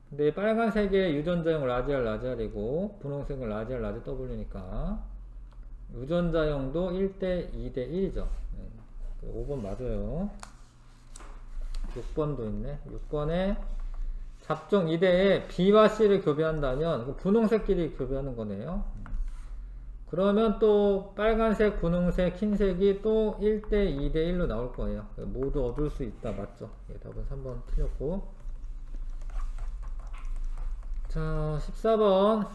근데 빨간색의 유전자형 라지 R이고 분홍색은 라지 R, 라지 W니까 유전자형도 1대 2대 1이죠. 5번 맞아요. 6번도 있네. 6번에 잡종 2대에 B와 C를 교배한다면 분홍색끼리 교배하는 거네요. 그러면 또 빨간색, 분홍색, 흰색이 또 1대 2대 1로 나올 거예요. 모두 얻을 수 있다. 맞죠? 답은 3번 틀렸고. 자, 14번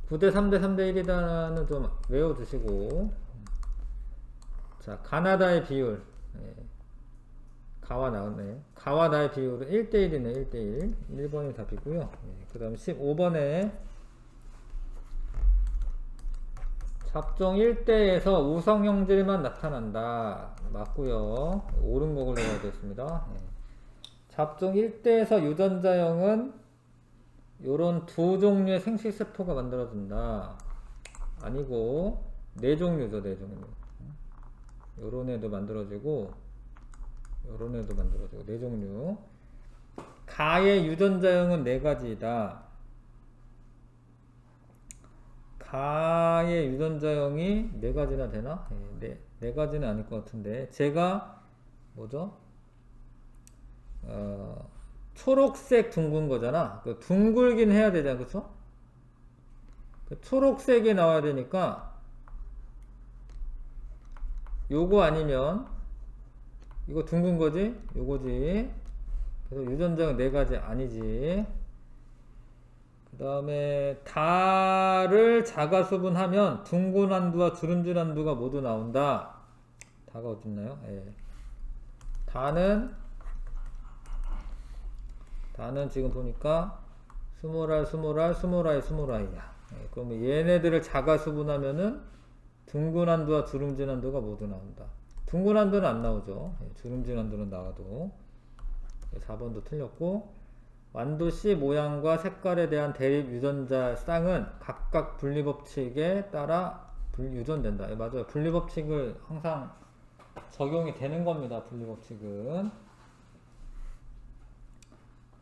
9대 3대 3대 1이다는 좀 외워두시고. 자, 가나다의 비율. 가와 나왔네. 가와 나의 비율은 1대1이네. 1대1. 1번이 답이고요. 그 다음 15번에 잡종 1대에서 우성형질만 나타난다. 맞고요. 옳은 거 골라야 되겠습니다. 잡종 1대에서 유전자형은 요런 두 종류의 생식세포가 만들어진다. 아니고 4종류죠. 4종류. 요런 애도 만들어지고 요런 애도 만들어지고 4종류. 가의 유전자형은 4가지이다. 가의 유전자형이 4가지나 되나? 네 가지는 아닐 것 같은데 제가 뭐죠? 초록색 둥근 거잖아. 그 둥글긴 해야 되잖아. 그쵸? 그 초록색이 나와야 되니까 요거 아니면 이거 둥근 거지? 요거지. 그래서 유전자형 4가지 아니지. 그 다음에 다를 자가수분하면 둥근 완두와 주름진 완두가 모두 나온다. 다가 어딨나요? 다는 지금 보니까 스몰R, 스몰R, 스몰I, 스몰I야. 그러면 얘네들을 자가수분하면은 둥근한도와 주름진한도가 모두 나온다. 둥근한도는 안 나오죠. 주름진한도는 나와도. 4번도 틀렸고, 완도 C 모양과 색깔에 대한 대립 유전자 쌍은 각각 분리법칙에 따라 유전된다. 맞아요. 분리법칙을 항상 적용이 되는 겁니다. 분리법칙은.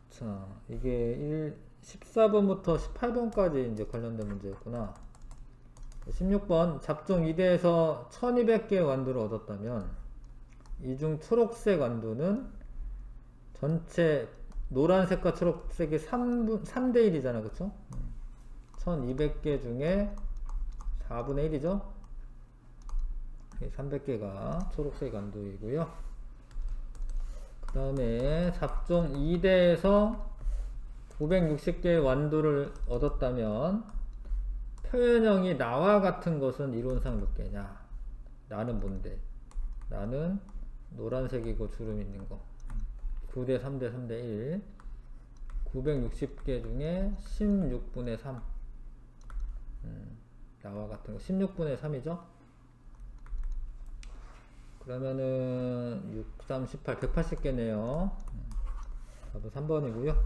자, 이게 14번부터 18번까지 이제 관련된 문제였구나. 16번 잡종 2대에서 1200개의 완두를 얻었다면 이 중 초록색 완두는 전체 노란색과 초록색이 3대 1이잖아. 그쵸? 1200개 중에 4분의 1이죠? 300개가 초록색 완두이고요. 그 다음에 잡종 2대에서 960개의 완두를 얻었다면 표현형이 나와 같은 것은 이론상 몇 개냐? 나는 뭔데? 나는 노란색이고 주름 있는 거. 9대 3대 3대 1. 960개 중에 16분의 3. 나와 같은 거. 16분의 3이죠? 그러면은 6, 3, 18, 180개네요. 답은 3번이고요.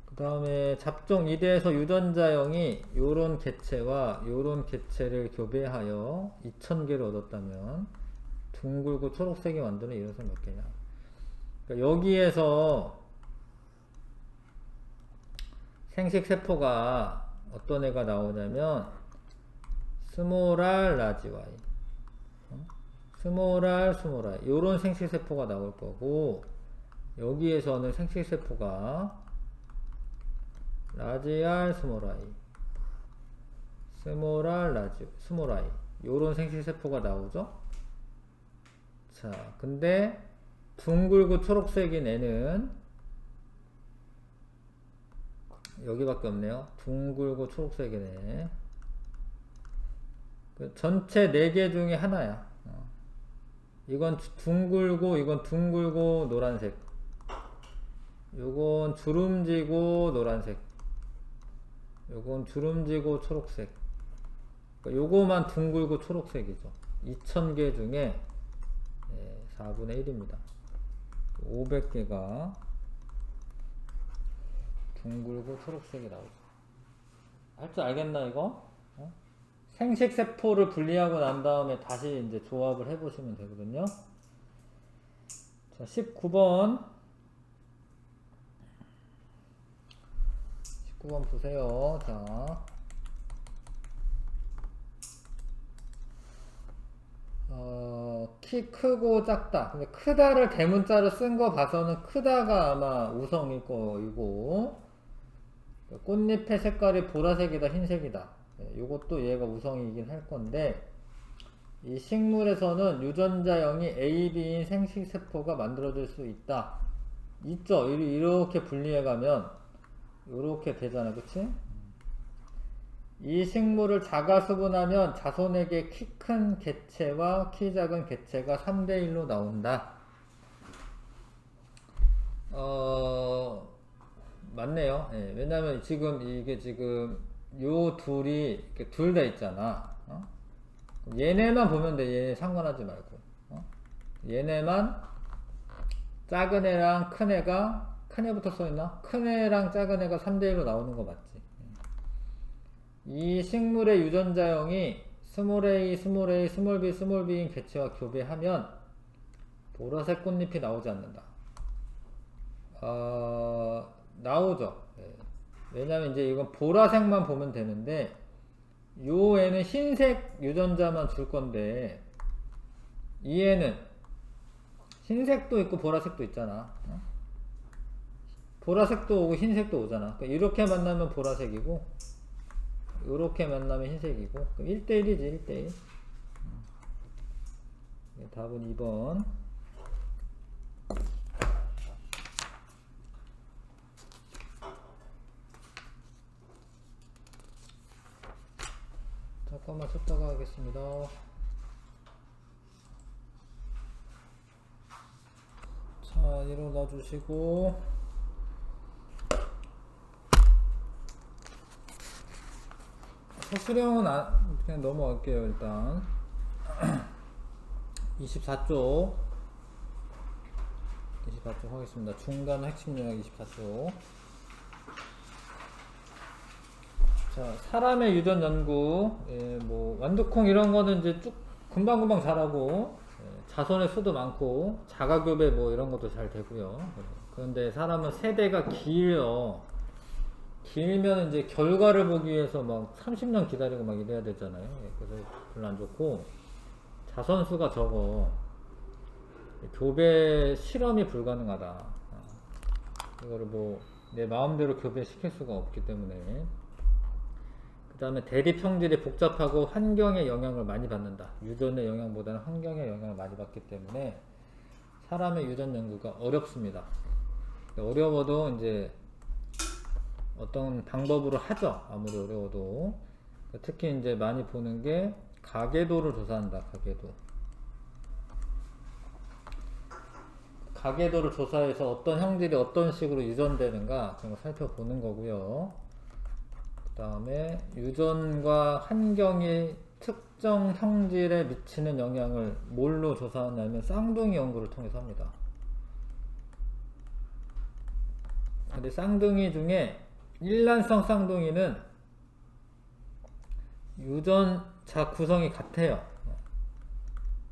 그 다음에 잡종 2대에서 유전자형이 요런 개체와 요런 개체를 교배하여 2000개를 얻었다면 둥글고 초록색이 완두는 이론상 몇 개냐? 그러니까 여기에서 생식세포가 어떤 애가 나오냐면 스몰 r 라지 y, 스몰 r 스몰 i 요런 생식세포가 나올 거고, 여기에서는 생식세포가 라지 r 스몰 i, 스몰 r 라지 스몰 i 요런 생식세포가 나오죠. 자, 근데 둥글고 초록색인 애는 여기밖에 없네요. 둥글고 초록색인 애. 그 전체 4개 중에 하나야. 이건 둥글고, 이건 둥글고 노란색. 요건 주름지고 노란색. 요건 주름지고 초록색. 그러니까 요거만 둥글고 초록색이죠. 2000개 중에 4분의 1입니다. 500개가 둥글고 초록색이 나오죠. 할 줄 알겠나 이거? 생식세포를 분리하고 난 다음에 다시 이제 조합을 해보시면 되거든요. 자, 19번. 19번 보세요. 자. 키 크고 작다. 근데 크다를 대문자로 쓴 거 봐서는 크다가 아마 우성일 거이고, 꽃잎의 색깔이 보라색이다, 흰색이다. 요것도 얘가 우성이긴 할 건데, 이 식물에서는 유전자형이 A, B인 생식세포가 만들어질 수 있다. 있죠? 이렇게 분리해가면, 요렇게 되잖아. 그치? 이 식물을 자가수분하면 자손에게 키 큰 개체와 키 작은 개체가 3대 1로 나온다. 맞네요. 예, 왜냐면 지금 이게 지금 요 둘이 둘 다 있잖아. 얘네만 보면 돼. 얘네 상관하지 말고. 얘네만 작은 애랑 큰 애가, 큰 애부터 써있나? 큰 애랑 작은 애가 3대 1로 나오는 거 맞지? 이 식물의 유전자형이 스몰 a, 스몰 a, 스몰 b, 스몰 b인 개체와 교배하면 보라색 꽃잎이 나오지 않는다. 나오죠. 네. 왜냐면 이제 이건 보라색만 보면 되는데, 요 애는 흰색 유전자만 줄 건데, 이 애는 흰색도 있고 보라색도 있잖아. 보라색도 오고 흰색도 오잖아. 그러니까 이렇게 만나면 보라색이고, 요렇게 만나면 흰색이고, 그럼 1대1이지, 1대1. 답은 2번. 잠깐만 쳤다가 하겠습니다. 자, 일어나 주시고. 수령은 그냥 넘어갈게요. 일단 24쪽 하겠습니다. 중간 핵심 요약 24쪽. 자, 사람의 유전 연구, 뭐 완두콩 이런 거는 이제 쭉 금방금방 자라고, 자손의 수도 많고, 자가교배 뭐 이런 것도 잘 되고요. 그런데 사람은 세대가 길면 이제 결과를 보기 위해서 막 30년 기다리고 막 이래야 되잖아요. 그래서 별로 안 좋고, 자손 수가 적어. 교배 실험이 불가능하다. 이거를 뭐 내 마음대로 교배시킬 수가 없기 때문에. 그 다음에 대립 형질이 복잡하고 환경의 영향을 많이 받는다. 유전의 영향보다는 환경의 영향을 많이 받기 때문에 사람의 유전 연구가 어렵습니다. 어려워도 이제 어떤 방법으로 하죠. 아무리 어려워도. 특히 이제 많이 보는 게 가계도를 조사한다. 가계도를 조사해서 어떤 형질이 어떤 식으로 유전되는가 그런 거 살펴보는 거고요. 그 다음에 유전과 환경이 특정 형질에 미치는 영향을 뭘로 조사하냐면 쌍둥이 연구를 통해서 합니다. 근데 쌍둥이 중에 일란성 쌍둥이는 유전자 구성이 같아요.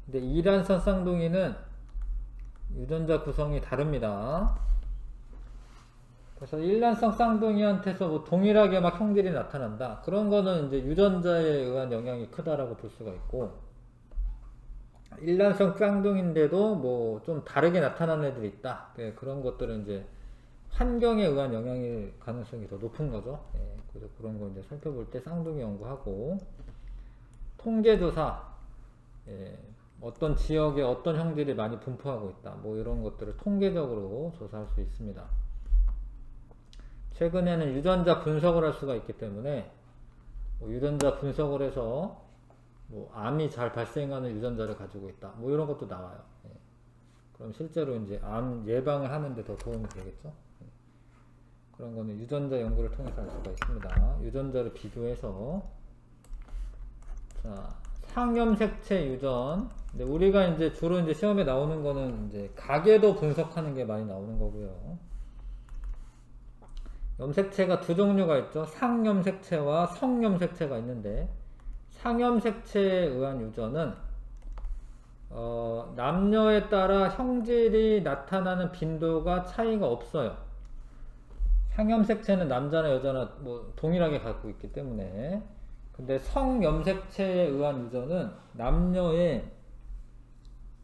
근데 이란성 쌍둥이는 유전자 구성이 다릅니다. 그래서 일란성 쌍둥이한테서 뭐 동일하게 막 형질이 나타난다. 그런 거는 이제 유전자에 의한 영향이 크다라고 볼 수가 있고, 일란성 쌍둥이인데도 뭐 좀 다르게 나타나는 애들이 있다. 그런 것들은 이제 환경에 의한 영향일 가능성이 더 높은 거죠. 그래서 그런 거 이제 살펴볼 때 쌍둥이 연구하고, 통계조사, 어떤 지역에 어떤 형질이 많이 분포하고 있다. 뭐 이런 것들을 통계적으로 조사할 수 있습니다. 최근에는 유전자 분석을 할 수가 있기 때문에 뭐 유전자 분석을 해서 뭐 암이 잘 발생하는 유전자를 가지고 있다. 뭐 이런 것도 나와요. 그럼 실제로 이제 암 예방을 하는데 더 도움이 되겠죠. 그런 거는 유전자 연구를 통해서 할 수가 있습니다. 유전자를 비교해서. 자, 상염색체 유전. 근데 우리가 이제 주로 이제 시험에 나오는 거는 이제 가계도 분석하는 게 많이 나오는 거고요. 염색체가 두 종류가 있죠. 상염색체와 성염색체가 있는데, 상염색체에 의한 유전은 남녀에 따라 형질이 나타나는 빈도가 차이가 없어요. 상염색체는 남자나 여자나 뭐 동일하게 갖고 있기 때문에. 근데 성염색체에 의한 유전은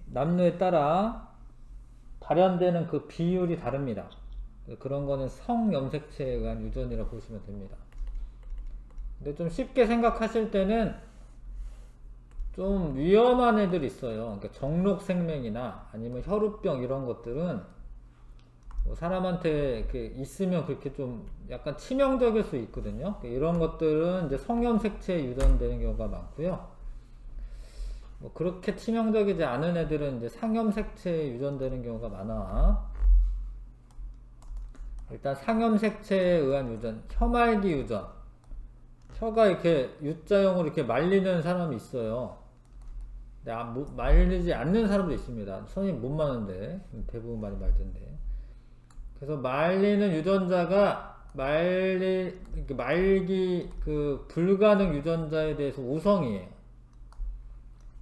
남녀에 따라 발현되는 그 비율이 다릅니다. 그런 거는 성염색체에 의한 유전이라고 보시면 됩니다. 근데 좀 쉽게 생각하실 때는 좀 위험한 애들이 있어요. 그러니까 정록생명이나 아니면 혈우병 이런 것들은 뭐 사람한테 이렇게 있으면 그렇게 좀 약간 치명적일 수 있거든요. 이런 것들은 이제 성염색체에 유전되는 경우가 많고요. 뭐 그렇게 치명적이지 않은 애들은 이제 상염색체에 유전되는 경우가 많아. 일단 상염색체에 의한 유전, 혀말기 유전. 혀가 이렇게 U자형으로 이렇게 말리는 사람이 있어요. 근데 말리지 않는 사람도 있습니다. 손이 못 마는데 대부분 많이 말던데. 그래서 말리는 유전자가 말기 그 불가능 유전자에 대해서 우성이에요.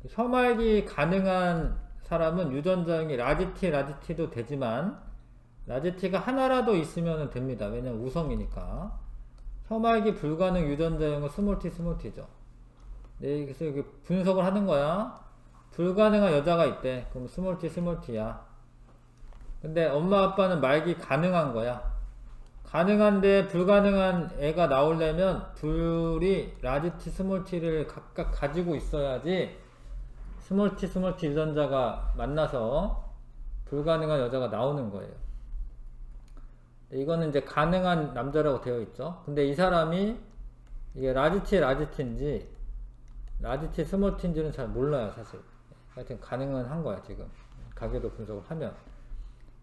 혀말기 가능한 사람은 유전자형이 라지티도 되지만 라지티가 하나라도 있으면 됩니다. 왜냐면 우성이니까. 혀말기 불가능 유전자형은 스몰티죠. 네, 그래서 이렇게 분석을 하는 거야. 불가능한 여자가 있대. 그럼 스몰티야. 근데 엄마 아빠는 말기 가능한 거야. 가능한데 불가능한 애가 나오려면 둘이 라지티 스몰티를 각각 가지고 있어야지 스몰티 유전자가 만나서 불가능한 여자가 나오는 거예요. 이거는 이제 가능한 남자라고 되어 있죠. 근데 이 사람이 이게 라지티인지 라지티 스몰티인지는 잘 몰라요, 사실. 하여튼 가능은 한 거야, 지금. 가계도 분석을 하면.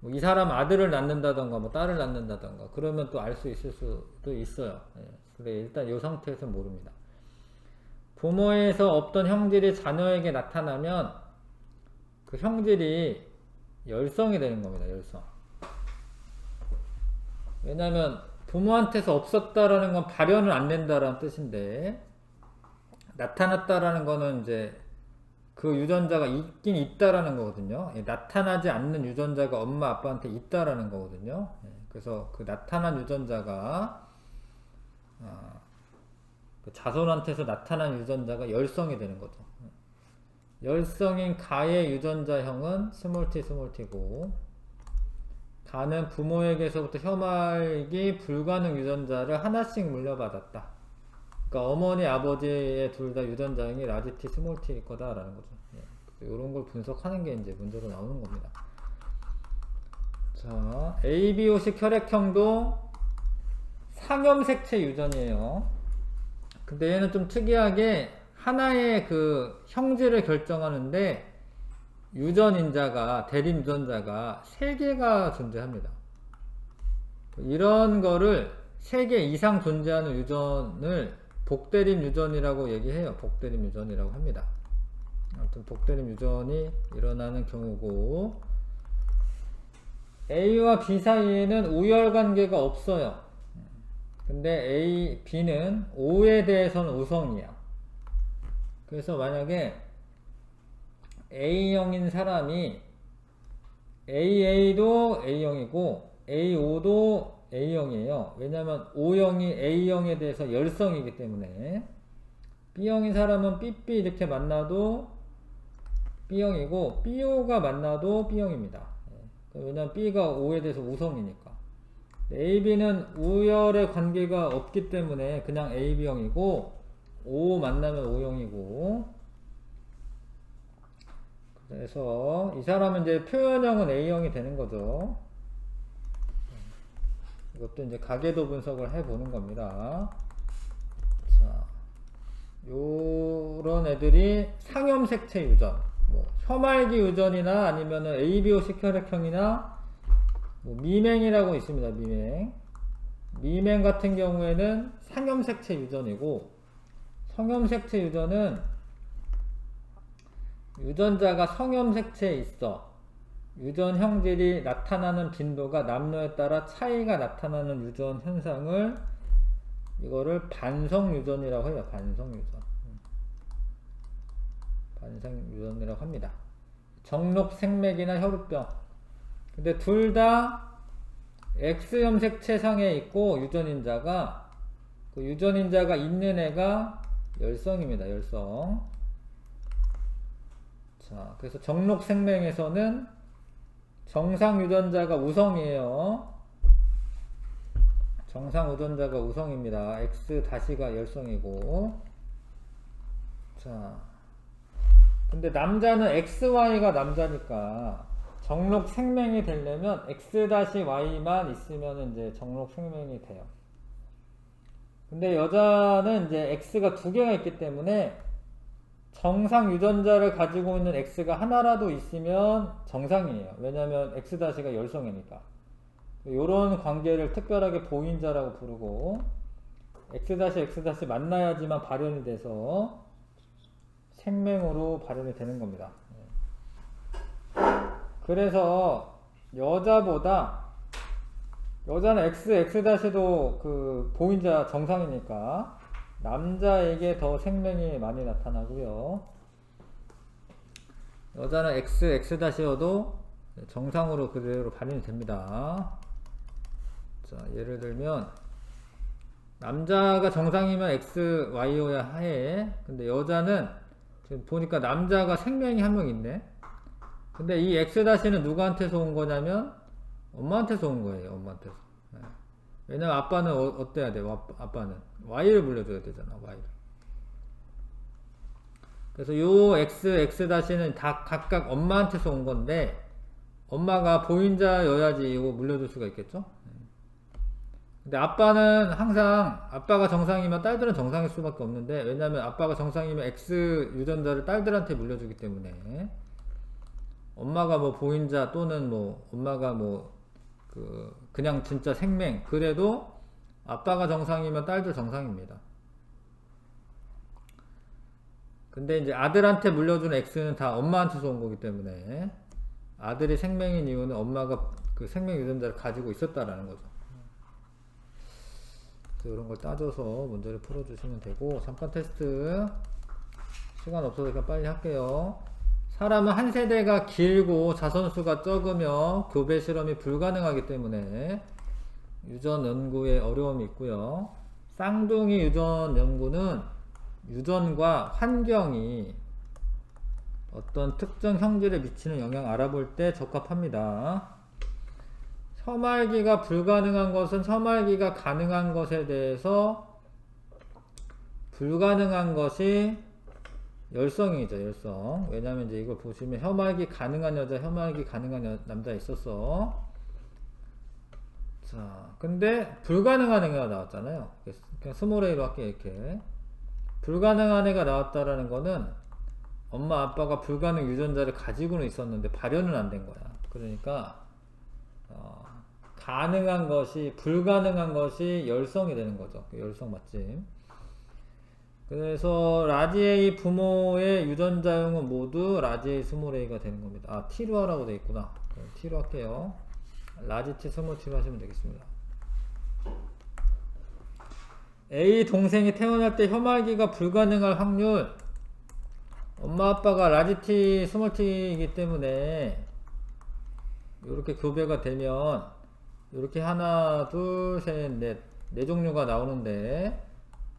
뭐 이 사람 아들을 낳는다던가 뭐 딸을 낳는다던가 그러면 또 알 수 있을 수도 있어요. 근데 일단 이 상태에서는 모릅니다. 부모에서 없던 형질이 자녀에게 나타나면 그 형질이 열성이 되는 겁니다. 열성. 왜냐하면 부모한테서 없었다라는 건 발현을 안 된다라는 뜻인데, 나타났다라는 거는 이제 그 유전자가 있긴 있다라는 거거든요. 나타나지 않는 유전자가 엄마 아빠한테 있다라는 거거든요. 그래서 그 나타난 유전자가 그 자손한테서 나타난 유전자가 열성이 되는 거죠. 열성인 가의 유전자형은 스몰t고, 가는 부모에게서부터 혀말기 불가능 유전자를 하나씩 물려받았다. 그러니까 어머니 아버지의 둘 다 유전자형이 라지 T 스몰 T일 거다라는 거죠. 이런 걸 분석하는 게 이제 문제로 나오는 겁니다. 자, ABO식 혈액형도 상염색체 유전이에요. 근데 얘는 좀 특이하게 하나의 그 형질을 결정하는데 유전인자가, 대립 유전자가 3개가 존재합니다. 이런 거를 3개 이상 존재하는 유전을 복대립 유전이라고 얘기해요. 복대립 유전이라고 합니다. 아무튼 복대립 유전이 일어나는 경우고, A와 B 사이에는 우열관계가 없어요. 근데 A, B는 O에 대해서는 우성이야. 그래서 만약에 A형인 사람이 AA도 A형이고 AO도 A형이에요. 왜냐하면 O형이 A형에 대해서 열성이기 때문에. B형인 사람은 BB 이렇게 만나도 B형이고 BO가 만나도 B형입니다. 왜냐하면 B가 O에 대해서 우성이니까. AB는 우열의 관계가 없기 때문에 그냥 AB형이고, O 만나면 O형이고, 그래서 이 사람은 이제 표현형은 A형이 되는 거죠. 이것도 이제 가계도 분석을 해보는 겁니다. 자, 요런 애들이 상염색체 유전, 뭐 혀말기 유전이나 아니면은 ABO식 혈액형이나 뭐 미맹이라고 있습니다. 미맹 같은 경우에는 상염색체 유전이고, 성염색체 유전은 유전자가 성염색체에 있어. 유전 형질이 나타나는 빈도가 남녀에 따라 차이가 나타나는 유전 현상을, 이거를 반성 유전이라고 해요. 반성 유전이라고 합니다. 정록 생맥이나 혈우병. 근데 둘 다 X염색체상에 있고, 유전인자가, 그 유전인자가 있는 애가 열성입니다. 열성. 자, 그래서 정록 생명에서는 정상 유전자가 우성이에요. 정상 유전자가 우성입니다. X-가 열성이고. 자, 근데 남자는 XY가 남자니까 정록 생명이 되려면 X-Y만 있으면 이제 정록 생명이 돼요. 근데 여자는 이제 X가 2개가 있기 때문에 정상 유전자를 가지고 있는 X가 하나라도 있으면 정상이에요. 왜냐면 X-가 열성이니까. 요런 관계를 특별하게 보인자라고 부르고, X-X- 만나야지만 발현이 돼서 생명으로 발현이 되는 겁니다. 그래서 여자는 X-도 그 보인자 정상이니까 남자에게 더 생명이 많이 나타나고요. 여자는 X-여도 정상으로 그대로 발현이 됩니다. 자, 예를 들면 남자가 정상이면 XY여야 해. 근데 여자는 지금 보니까 남자가 생명이 한 명 있네. 근데 이 X-는 누구한테서 온 거냐면 엄마한테서 온 거예요. 엄마한테서. 왜냐면 아빠는 어때야 돼? 아빠는 Y를 물려줘야 되잖아. Y를. 그래서 요 X-는 다 각각 엄마한테서 온 건데, 엄마가 보인자여야지 이거 물려줄 수가 있겠죠? 근데 아빠는 항상, 아빠가 정상이면 딸들은 정상일 수밖에 없는데, 왜냐면 아빠가 정상이면 X 유전자를 딸들한테 물려주기 때문에, 엄마가 뭐 보인자 또는 뭐 엄마가 뭐 그냥 진짜 생명, 그래도 아빠가 정상이면 딸도 정상입니다. 근데 이제 아들한테 물려준 X는 다 엄마한테서 온 거기 때문에 아들이 생명인 이유는 엄마가 그 생명 유전자를 가지고 있었다라는 거죠. 그래서 이런 걸 따져서 문제를 풀어주시면 되고, 3판 테스트 시간 없어서 그냥 빨리 할게요. 사람은 한 세대가 길고 자손수가 적으며 교배 실험이 불가능하기 때문에 유전 연구에 어려움이 있고요. 쌍둥이 유전 연구는 유전과 환경이 어떤 특정 형질에 미치는 영향 알아볼 때 적합합니다. 혐알기가 불가능한 것은 혐알기가 가능한 것에 대해서 불가능한 것이 열성이죠, 열성. 왜냐면 이제 이걸 보시면 혐알기 가능한 여자, 혐알기 가능한 남자 있었어. 자, 근데 불가능한 애가 나왔잖아요. 그냥 스몰 A로 할게요, 이렇게. 불가능한 애가 나왔다라는 거는 엄마 아빠가 불가능 유전자를 가지고는 있었는데 발현은 안 된 거야. 그러니까 가능한 것이 불가능한 것이 열성이 되는 거죠. 열성 맞지? 그래서 라지 A 부모의 유전자형은 모두 라지 A 스몰 A가 되는 겁니다. 아, T로 하라고 되어 있구나. T로 할게요. 라지 T 스몰 T로 하시면 되겠습니다. A 동생이 태어날 때 혐알기가 불가능할 확률, 엄마 아빠가 라지 T 스몰 T이기 때문에 이렇게 교배가 되면 이렇게 하나 둘 셋 넷 네 종류가 나오는데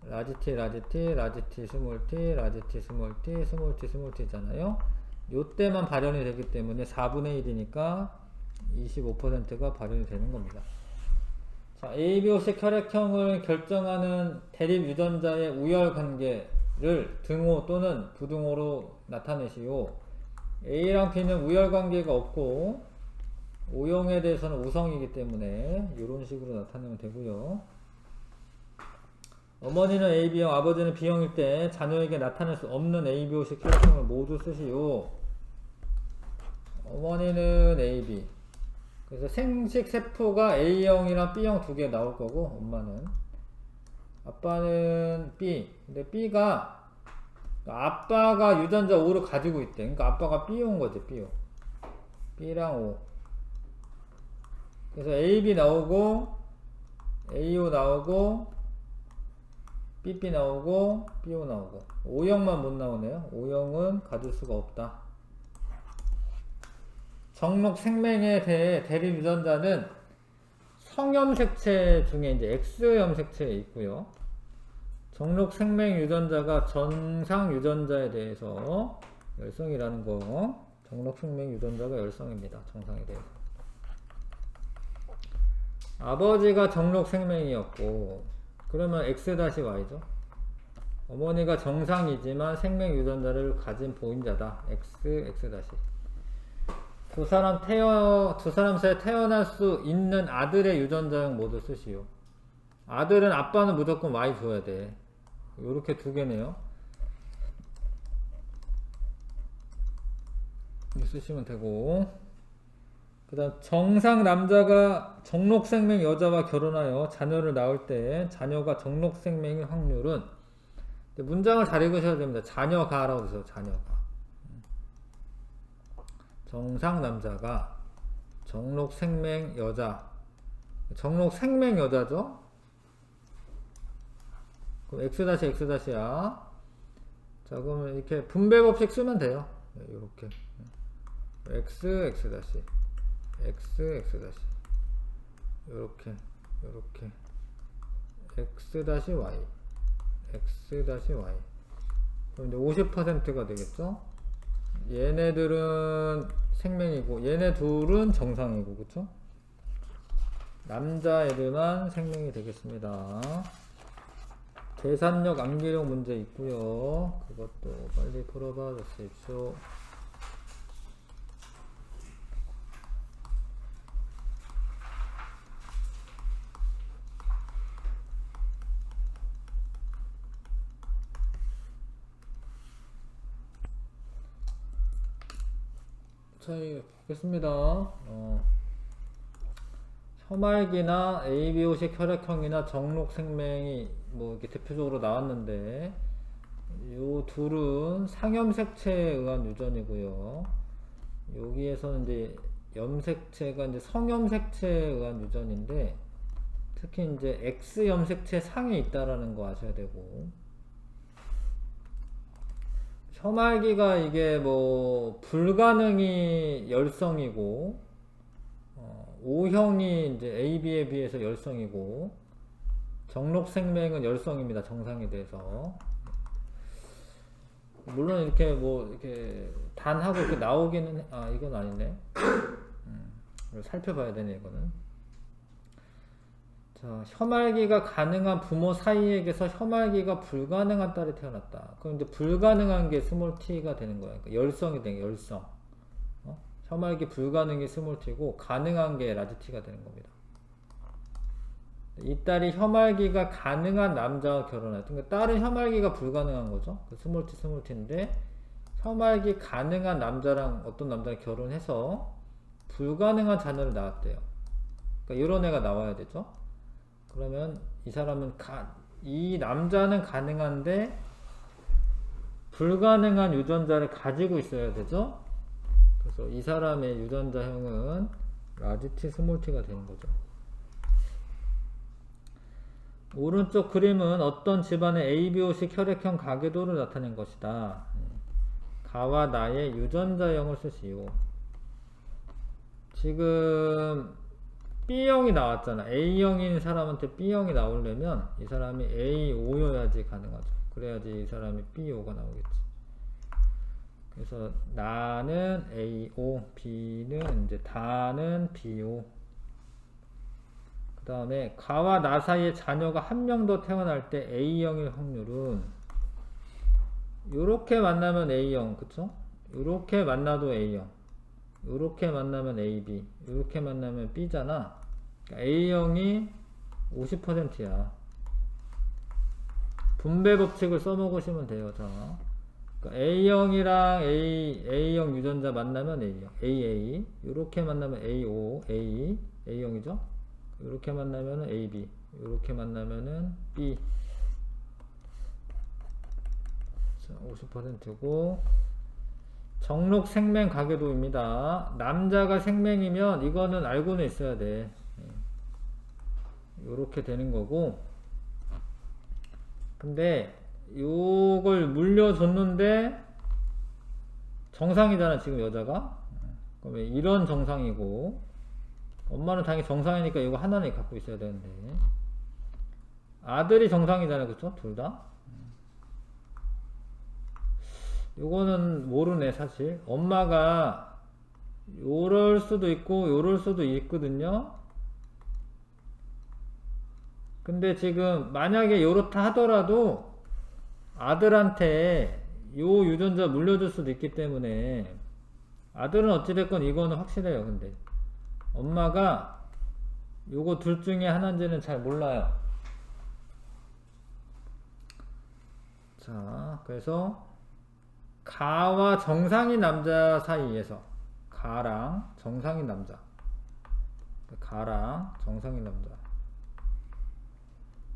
라지 T 라지 T 라지 T 스몰 T 라지 T 스몰 T 스몰 T 스몰 T잖아요. 요때만 발현이 되기 때문에 4분의 1이니까 25%가 발현이 되는 겁니다. 자, ABO식 혈액형을 결정하는 대립 유전자의 우열 관계를 등호 또는 부등호로 나타내시오. A랑 B는 우열 관계가 없고 O형에 대해서는 우성이기 때문에 이런 식으로 나타내면 되고요. 어머니는 AB형, 아버지는 B형일 때 자녀에게 나타낼 수 없는 ABO식 혈액형을 모두 쓰시오. 어머니는 AB. 그래서 생식 세포가 A형이랑 B형 두 개 나올 거고, 엄마는. 아빠는 B. 근데 B가, 아빠가 유전자 O를 가지고 있대. 그러니까 아빠가 B온 거지, BO. B랑 O. 그래서 AB 나오고, AO 나오고, BB 나오고, BO 나오고. O형만 못 나오네요. O형은 가질 수가 없다. 정록 생명에 대해 대립 유전자는 성염색체 중에 이제 X염색체에 있고요. 정록 생명 유전자가 정상 유전자에 대해서 열성이라는 거. 정록 생명 유전자가 열성입니다. 정상에 대해서. 아버지가 정록 생명이었고, 그러면 X-Y죠. 어머니가 정상이지만 생명 유전자를 가진 보인자다. X. 두 사람 사이에 태어날 수 있는 아들의 유전자형 모두 쓰시오. 아들은 아빠는 무조건 Y 줘야 돼. 요렇게 두 개네요. 이거 쓰시면 되고. 그 다음 정상 남자가 정록생명 여자와 결혼하여 자녀를 낳을 때 자녀가 정록생명의 확률은, 문장을 잘 읽으셔야 됩니다. 자녀가 라고 해서 자녀가. 정상 남자가 정록생명 여자, 정록생명 여자죠? 그럼 X-X야. 자, 그러면 이렇게 분배법식 쓰면 돼요. 네, 이렇게. X. 요렇게. X-Y. 그럼 이제 50%가 되겠죠? 얘네들은 생명이고, 얘네 둘은 정상이고, 그쵸? 남자애들만 생명이 되겠습니다. 계산력, 암기력 문제 있고요. 그것도 빨리 풀어봐 주십시오. 자, 보겠습니다. 혐알기나 ABO식 혈액형이나 정록 생명이 뭐 이렇게 대표적으로 나왔는데, 요 둘은 상염색체에 의한 유전이고요. 여기에서는 이제 염색체가 이제 성염색체에 의한 유전인데, 특히 이제 X 염색체 상에 있다라는 거 아셔야 되고, 혐알기가 이게 뭐 불가능이 열성이고, O형이 이제 AB에 비해서 열성이고, 정록생명은 열성입니다. 정상에 대해서. 물론 이렇게 뭐 이렇게 단하고 이렇게 나오기는 이건 아니네. 살펴봐야 되네 이거는. 자, 혐알기가 가능한 부모 사이에게서 혐알기가 불가능한 딸이 태어났다. 그럼 이제 불가능한 게 스몰 t가 되는 거야. 그러니까 열성이 되는 거야, 열성. 혐알기 불가능이 스몰 t고 가능한 게 라지 t가 되는 겁니다. 이 딸이 혐알기가 가능한 남자와 결혼했다. 그러니까 딸은 혐알기가 불가능한 거죠. 그 스몰 t인데 혐알기 가능한 남자랑 어떤 남자랑 결혼해서 불가능한 자녀를 낳았대요. 그러니까 이런 애가 나와야 되죠. 그러면 이 사람은 이 남자는 가능한데 불가능한 유전자를 가지고 있어야 되죠. 그래서 이 사람의 유전자형은 라지 t, 스몰 t가 되는 거죠. 오른쪽 그림은 어떤 집안의 ABO식 혈액형 가계도를 나타낸 것이다. 가와 나의 유전자형을 쓰시오. 지금 B형이 나왔잖아. A형인 사람한테 B형이 나오려면 이 사람이 A5여야지 가능하죠. 그래야지 이 사람이 B5가 나오겠지. 그래서 나는 A5, B는 이제 다는 B5. 그 다음에 가와 나 사이에 자녀가 한 명 더 태어날 때 A형일 확률은 요렇게 만나면 A형, 그쵸? 요렇게 만나도 A형, 요렇게 만나면 AB, 요렇게 만나면 B잖아. 그러니까 A형이 50%야. 분배 법칙을 써먹으시면 돼요. 자, 그러니까 A형이랑 A형 유전자 만나면 A형, AA, 요렇게 만나면 A5, A형이죠? 이렇게 만나면은 AB, 이렇게 만나면은 B. 50%고 정록 생명 가계도입니다. 남자가 생명이면 이거는 알고는 있어야 돼. 이렇게 되는 거고. 근데 요걸 물려줬는데 정상이잖아 지금 여자가. 그러면 이런 정상이고. 엄마는 당연히 정상이니까 이거 하나는 갖고 있어야 되는데 아들이 정상이잖아요. 그쵸? 둘 다. 요거는 모르네 사실. 엄마가 요럴 수도 있고 요럴 수도 있거든요. 근데 지금 만약에 요렇다 하더라도 아들한테 요 유전자 물려줄 수도 있기 때문에 아들은 어찌됐건 이거는 확실해요. 근데 엄마가 요거 둘 중에 하나인지는 잘 몰라요. 자, 그래서 가와 정상인 남자 사이에서 가랑 정상인 남자, 가랑 정상인 남자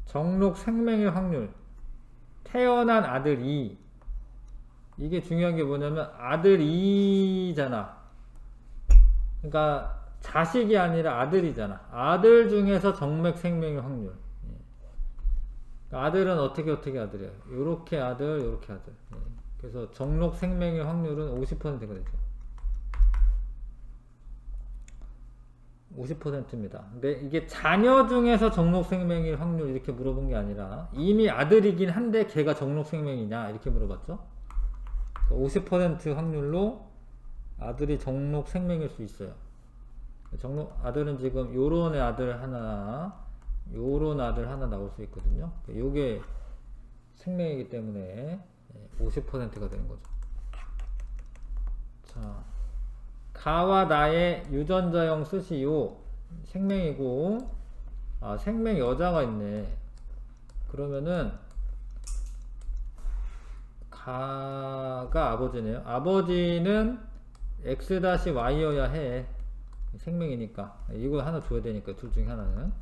정록 생명의 확률, 태어난 아들 2. 이게 중요한 게 뭐냐면 아들 2잖아. 그러니까 자식이 아니라 아들이잖아. 아들 중에서 정맥 생명의 확률. 아들은 어떻게 아들이야. 요렇게 아들, 요렇게 아들. 그래서 정록 생명의 확률은 50%가 되죠. 50%입니다. 근데 이게 자녀 중에서 정록 생명의 확률 이렇게 물어본 게 아니라 이미 아들이긴 한데 걔가 정록 생명이냐 이렇게 물어봤죠. 50% 확률로 아들이 정록 생명일 수 있어요. 아들은 지금 요런 아들 하나, 요런 아들 하나 나올 수 있거든요. 요게 생명이기 때문에 50%가 되는 거죠. 자, 가와 나의 유전자형 쓰시오. 생명이고, 생명 여자가 있네. 그러면은 가가 아버지네요. 아버지는 X-Y여야 해. 생명이니까 이거 하나 줘야 되니까 둘 중에 하나는.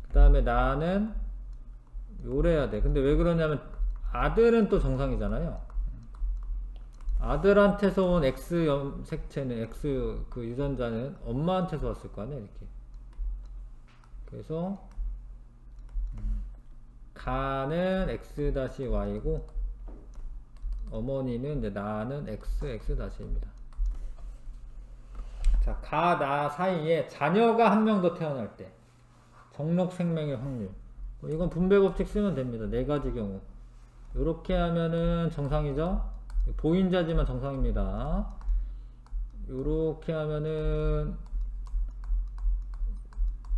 그 다음에 나는 요래야 돼. 근데 왜 그러냐면 아들은 또 정상이잖아요. 아들한테서 온 X 염색체는 X 그 유전자는 엄마한테서 왔을 거 아니야 이렇게. 그래서 가는 X-Y고 어머니는 이제 나는 XX-입니다. 자, 가, 나 사이에 자녀가 한 명 더 태어날 때 정록 생명의 확률. 이건 분배 법칙 쓰면 됩니다. 네 가지 경우. 이렇게 하면은 정상이죠? 보인자지만 정상입니다. 이렇게 하면은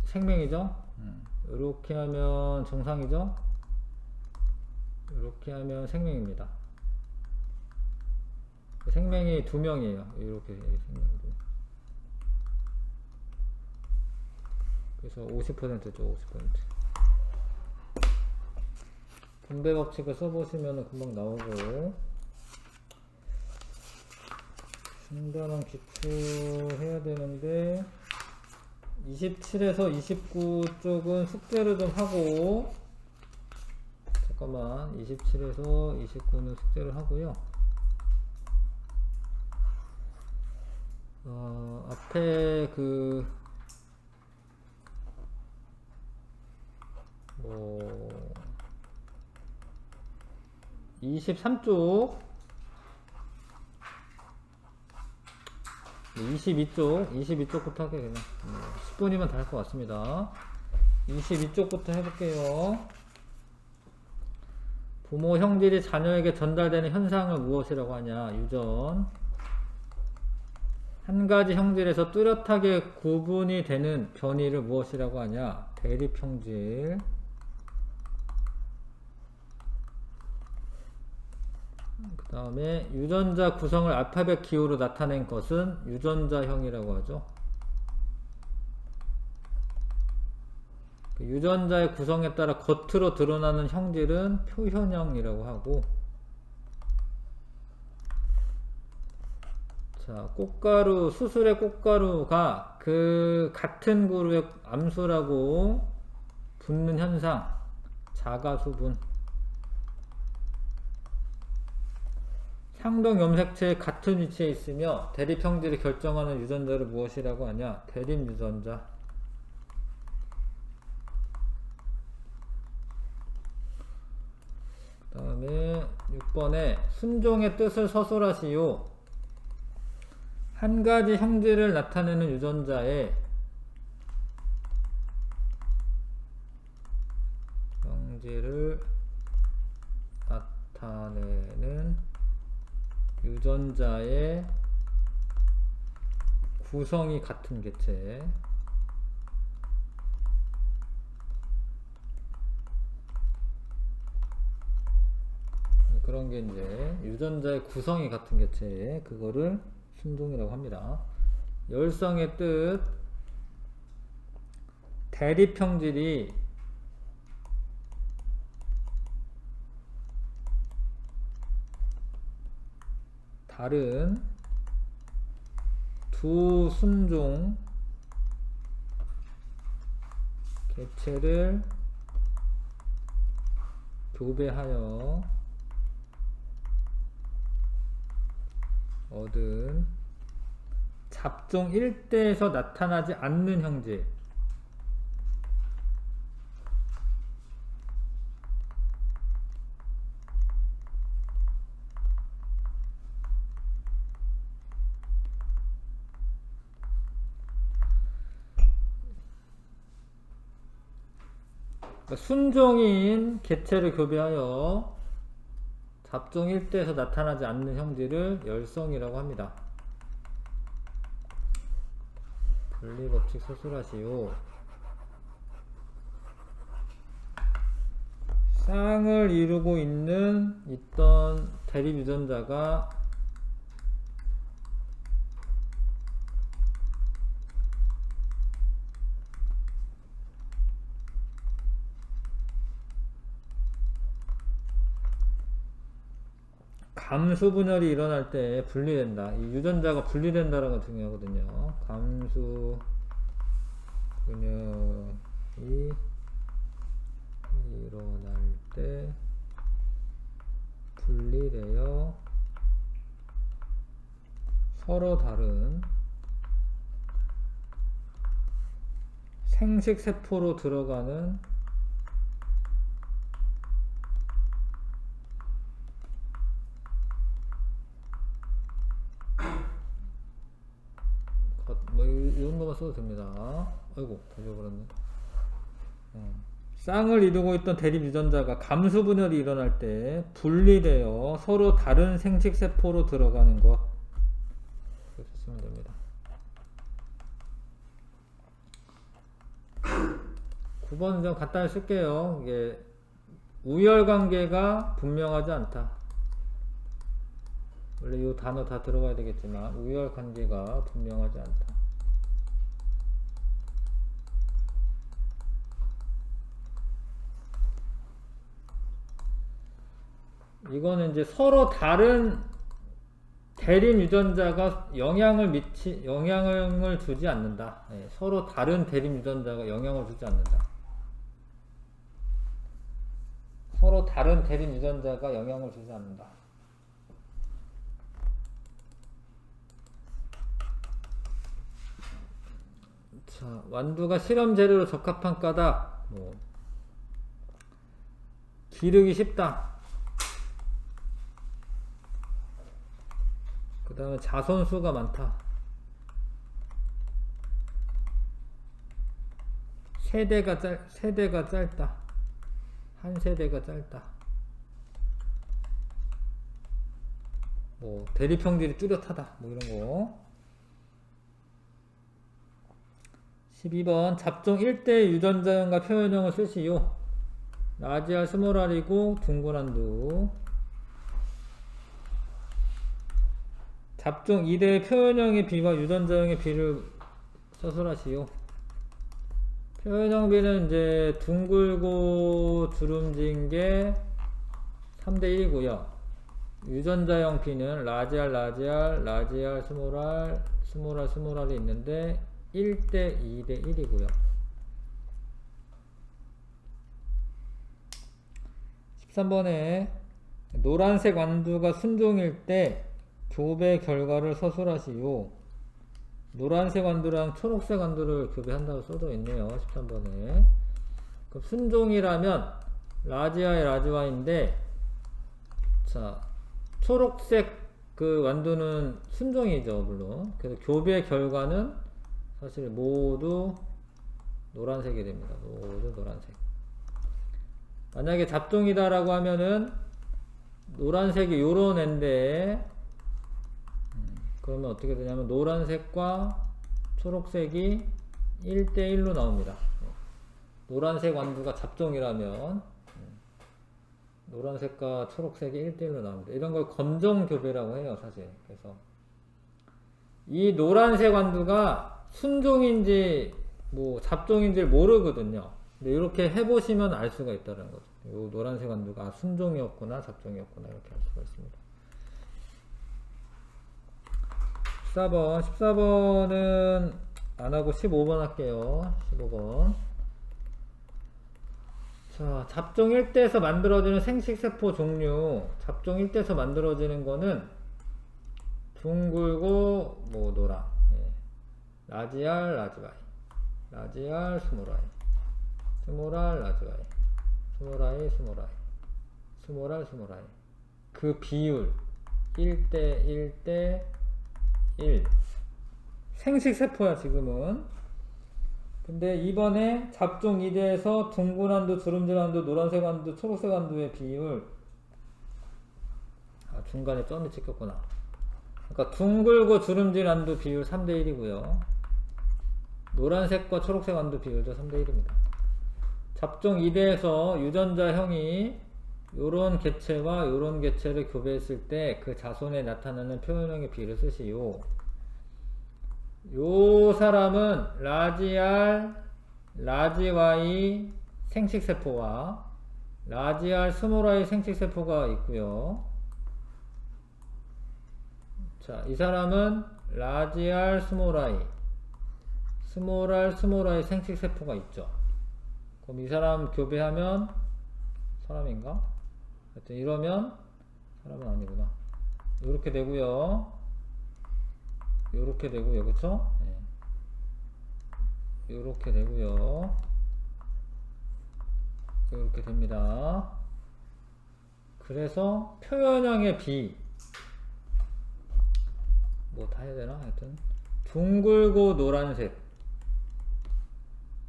생명이죠? 이렇게 하면 정상이죠? 이렇게 하면 생명입니다. 생명이 2명이에요. 이렇게 생명이. 그래서 50%죠, 50%. 분배 법칙을 써보시면 금방 나오고, 간단한 기초 해야 되는데, 27에서 29 쪽은 숙제를 좀 하고, 잠깐만, 27에서 29는 숙제를 하고요. 앞에 23쪽 22쪽부터 할게요. 그냥 10분이면 다 할 것 같습니다. 22쪽부터 해볼게요. 부모 형질이 자녀에게 전달되는 현상을 무엇이라고 하냐. 유전. 한 가지 형질에서 뚜렷하게 구분이 되는 변이를 무엇이라고 하냐. 대립 형질. 그 다음에 유전자 구성을 알파벳 기호로 나타낸 것은 유전자형이라고 하죠. 유전자의 구성에 따라 겉으로 드러나는 형질은 표현형이라고 하고, 자, 꽃가루, 수술의 꽃가루가 그 같은 그룹의 암수라고 붙는 현상, 자가수분. 상동 염색체의 같은 위치에 있으며 대립 형질을 결정하는 유전자를 무엇이라고 하냐? 대립 유전자. 그 다음에 6번에 순종의 뜻을 서술하시오. 한 가지 형질을 나타내는 유전자에 형질을 나타내는 유전자의 구성이 같은 개체. 그런 게 이제 유전자의 구성이 같은 개체, 그거를 순종이라고 합니다. 열성의 뜻, 대립 형질이 다른 두 순종 개체를 교배하여 얻은 잡종 일대에서 나타나지 않는 형질. 순종인 개체를 교배하여 잡종 일대에서 나타나지 않는 형질을 열성이라고 합니다. 분리법칙 서술하시오. 쌍을 이루고 있던 대립 유전자가 감수 분열이 일어날 때 분리된다. 이 유전자가 분리된다는 건 중요하거든요. 감수 분열이 일어날 때 서로 다른 생식세포로 들어가는 뭐 이 정도만 써도 됩니다. 아이고 돌려버렸네. 쌍을 이루고 있던 대립 유전자가 감수 분열이 일어날 때 분리되어 서로 다른 생식세포로 들어가는 것. 이렇게 쓰면 됩니다. 9번은 좀 간단히 쓸게요. 이게 우열관계가 분명하지 않다. 원래 이 단어 다 들어가야 되겠지만 우열관계가 분명하지 않다. 이거는 이제 서로 다른 대립 유전자가 영향을 주지 않는다. 네, 서로 다른 대립 유전자가 영향을 주지 않는다. 서로 다른 대립 유전자가 영향을 주지 않는다. 자, 완두가 실험 재료로 적합한 까닭. 기르기 쉽다. 그 다음에 자손수가 많다. 세대가 짧다. 한 세대가 짧다. 대립형질이 뚜렷하다. 이런 거. 12번 잡종 1대 유전자형과 표현형을 쓰시오. 라지알 스몰알이고 둥근한두. 잡종 2대 표현형의 비와 유전자형의 비를 서술하시오. 표현형 비는 이제 둥글고 주름진 게 3대 1이고요. 유전자형 비는 라지알, 스몰알이 있는데 1대 2대 1이고요. 13번에 노란색 완두가 순종일 때 교배 결과를 서술하시오. 노란색 완두랑 초록색 완두를 교배한다고 써져 있네요. 13번에. 그럼 순종이라면 라지와인데, 자, 초록색 그 완두는 순종이죠, 물론. 그래서 교배 결과는 사실 모두 노란색이 됩니다. 모두 노란색. 만약에 잡종이다라고 하면은 노란색이 요런 애인데, 그러면 어떻게 되냐면 노란색과 초록색이 1대1로 나옵니다. 노란색 완두가 잡종이라면 노란색과 초록색이 1대1로 나옵니다. 이런 걸 검정교배라고 해요, 사실. 그래서 이 노란색 완두가 순종인지 잡종인지 모르거든요. 근데 이렇게 해보시면 알 수가 있다는 거죠. 이 노란색 완두가 순종이었구나 잡종이었구나 이렇게 알 수가 있습니다. 14번은 안하고 15번 할게요. 15번. 자, 잡종 1대에서 만들어지는 생식세포 종류. 잡종 1대에서 만들어지는 거는 둥글고 노랑. 라지알, 스몰알, 라지와이, 스몰알. 그 비율 1대 1대 1. 생식세포야 지금은. 근데 이번에 잡종 2대에서 둥근한두, 주름진한두, 노란색 한두, 초록색 한두의 비율, 중간에 점이 찍혔구나. 그러니까 둥글고 주름진 한두 비율 3대 1이고요 노란색과 초록색 한두 비율도 3대 1입니다 잡종 2대에서 유전자형이 요런 개체와 요런 개체를 교배했을 때 그 자손에 나타나는 표현형의 비를 쓰시오. 요 사람은 라지와이 생식세포와 라지알 스몰아이 생식세포가 있고요. 자, 이 사람은 라지알 스몰아이, 스몰아이 생식세포가 있죠. 그럼 이 사람 교배하면 사람인가? 하여튼 이러면 사람은 아니구나. 이렇게 되고요. 요렇게 되고요. 그쵸? 요렇게 되고요. 요렇게 됩니다. 그래서 표현형의 B 뭐 다 해야 되나? 하여튼 둥글고 노란색,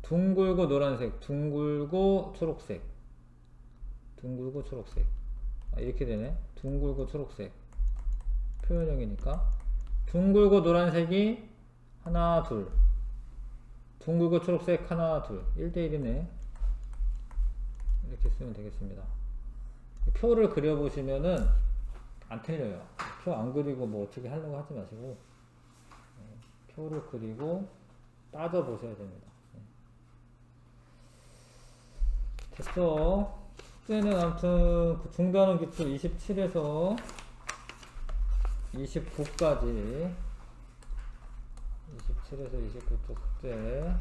둥글고 노란색, 둥글고 초록색, 둥글고 초록색. 이렇게 되네. 둥글고 초록색 표현형이니까 둥글고 노란색이 하나 둘, 둥글고 초록색 하나 둘, 1대1이네 이렇게 쓰면 되겠습니다. 표를 그려보시면은 안 틀려요. 표 안 그리고 뭐 어떻게 하려고 하지 마시고 표를 그리고 따져 보셔야 됩니다. 됐어. 숙제는 아무튼 그 중단원 기출 27에서 29까지 27에서 29쪽 숙제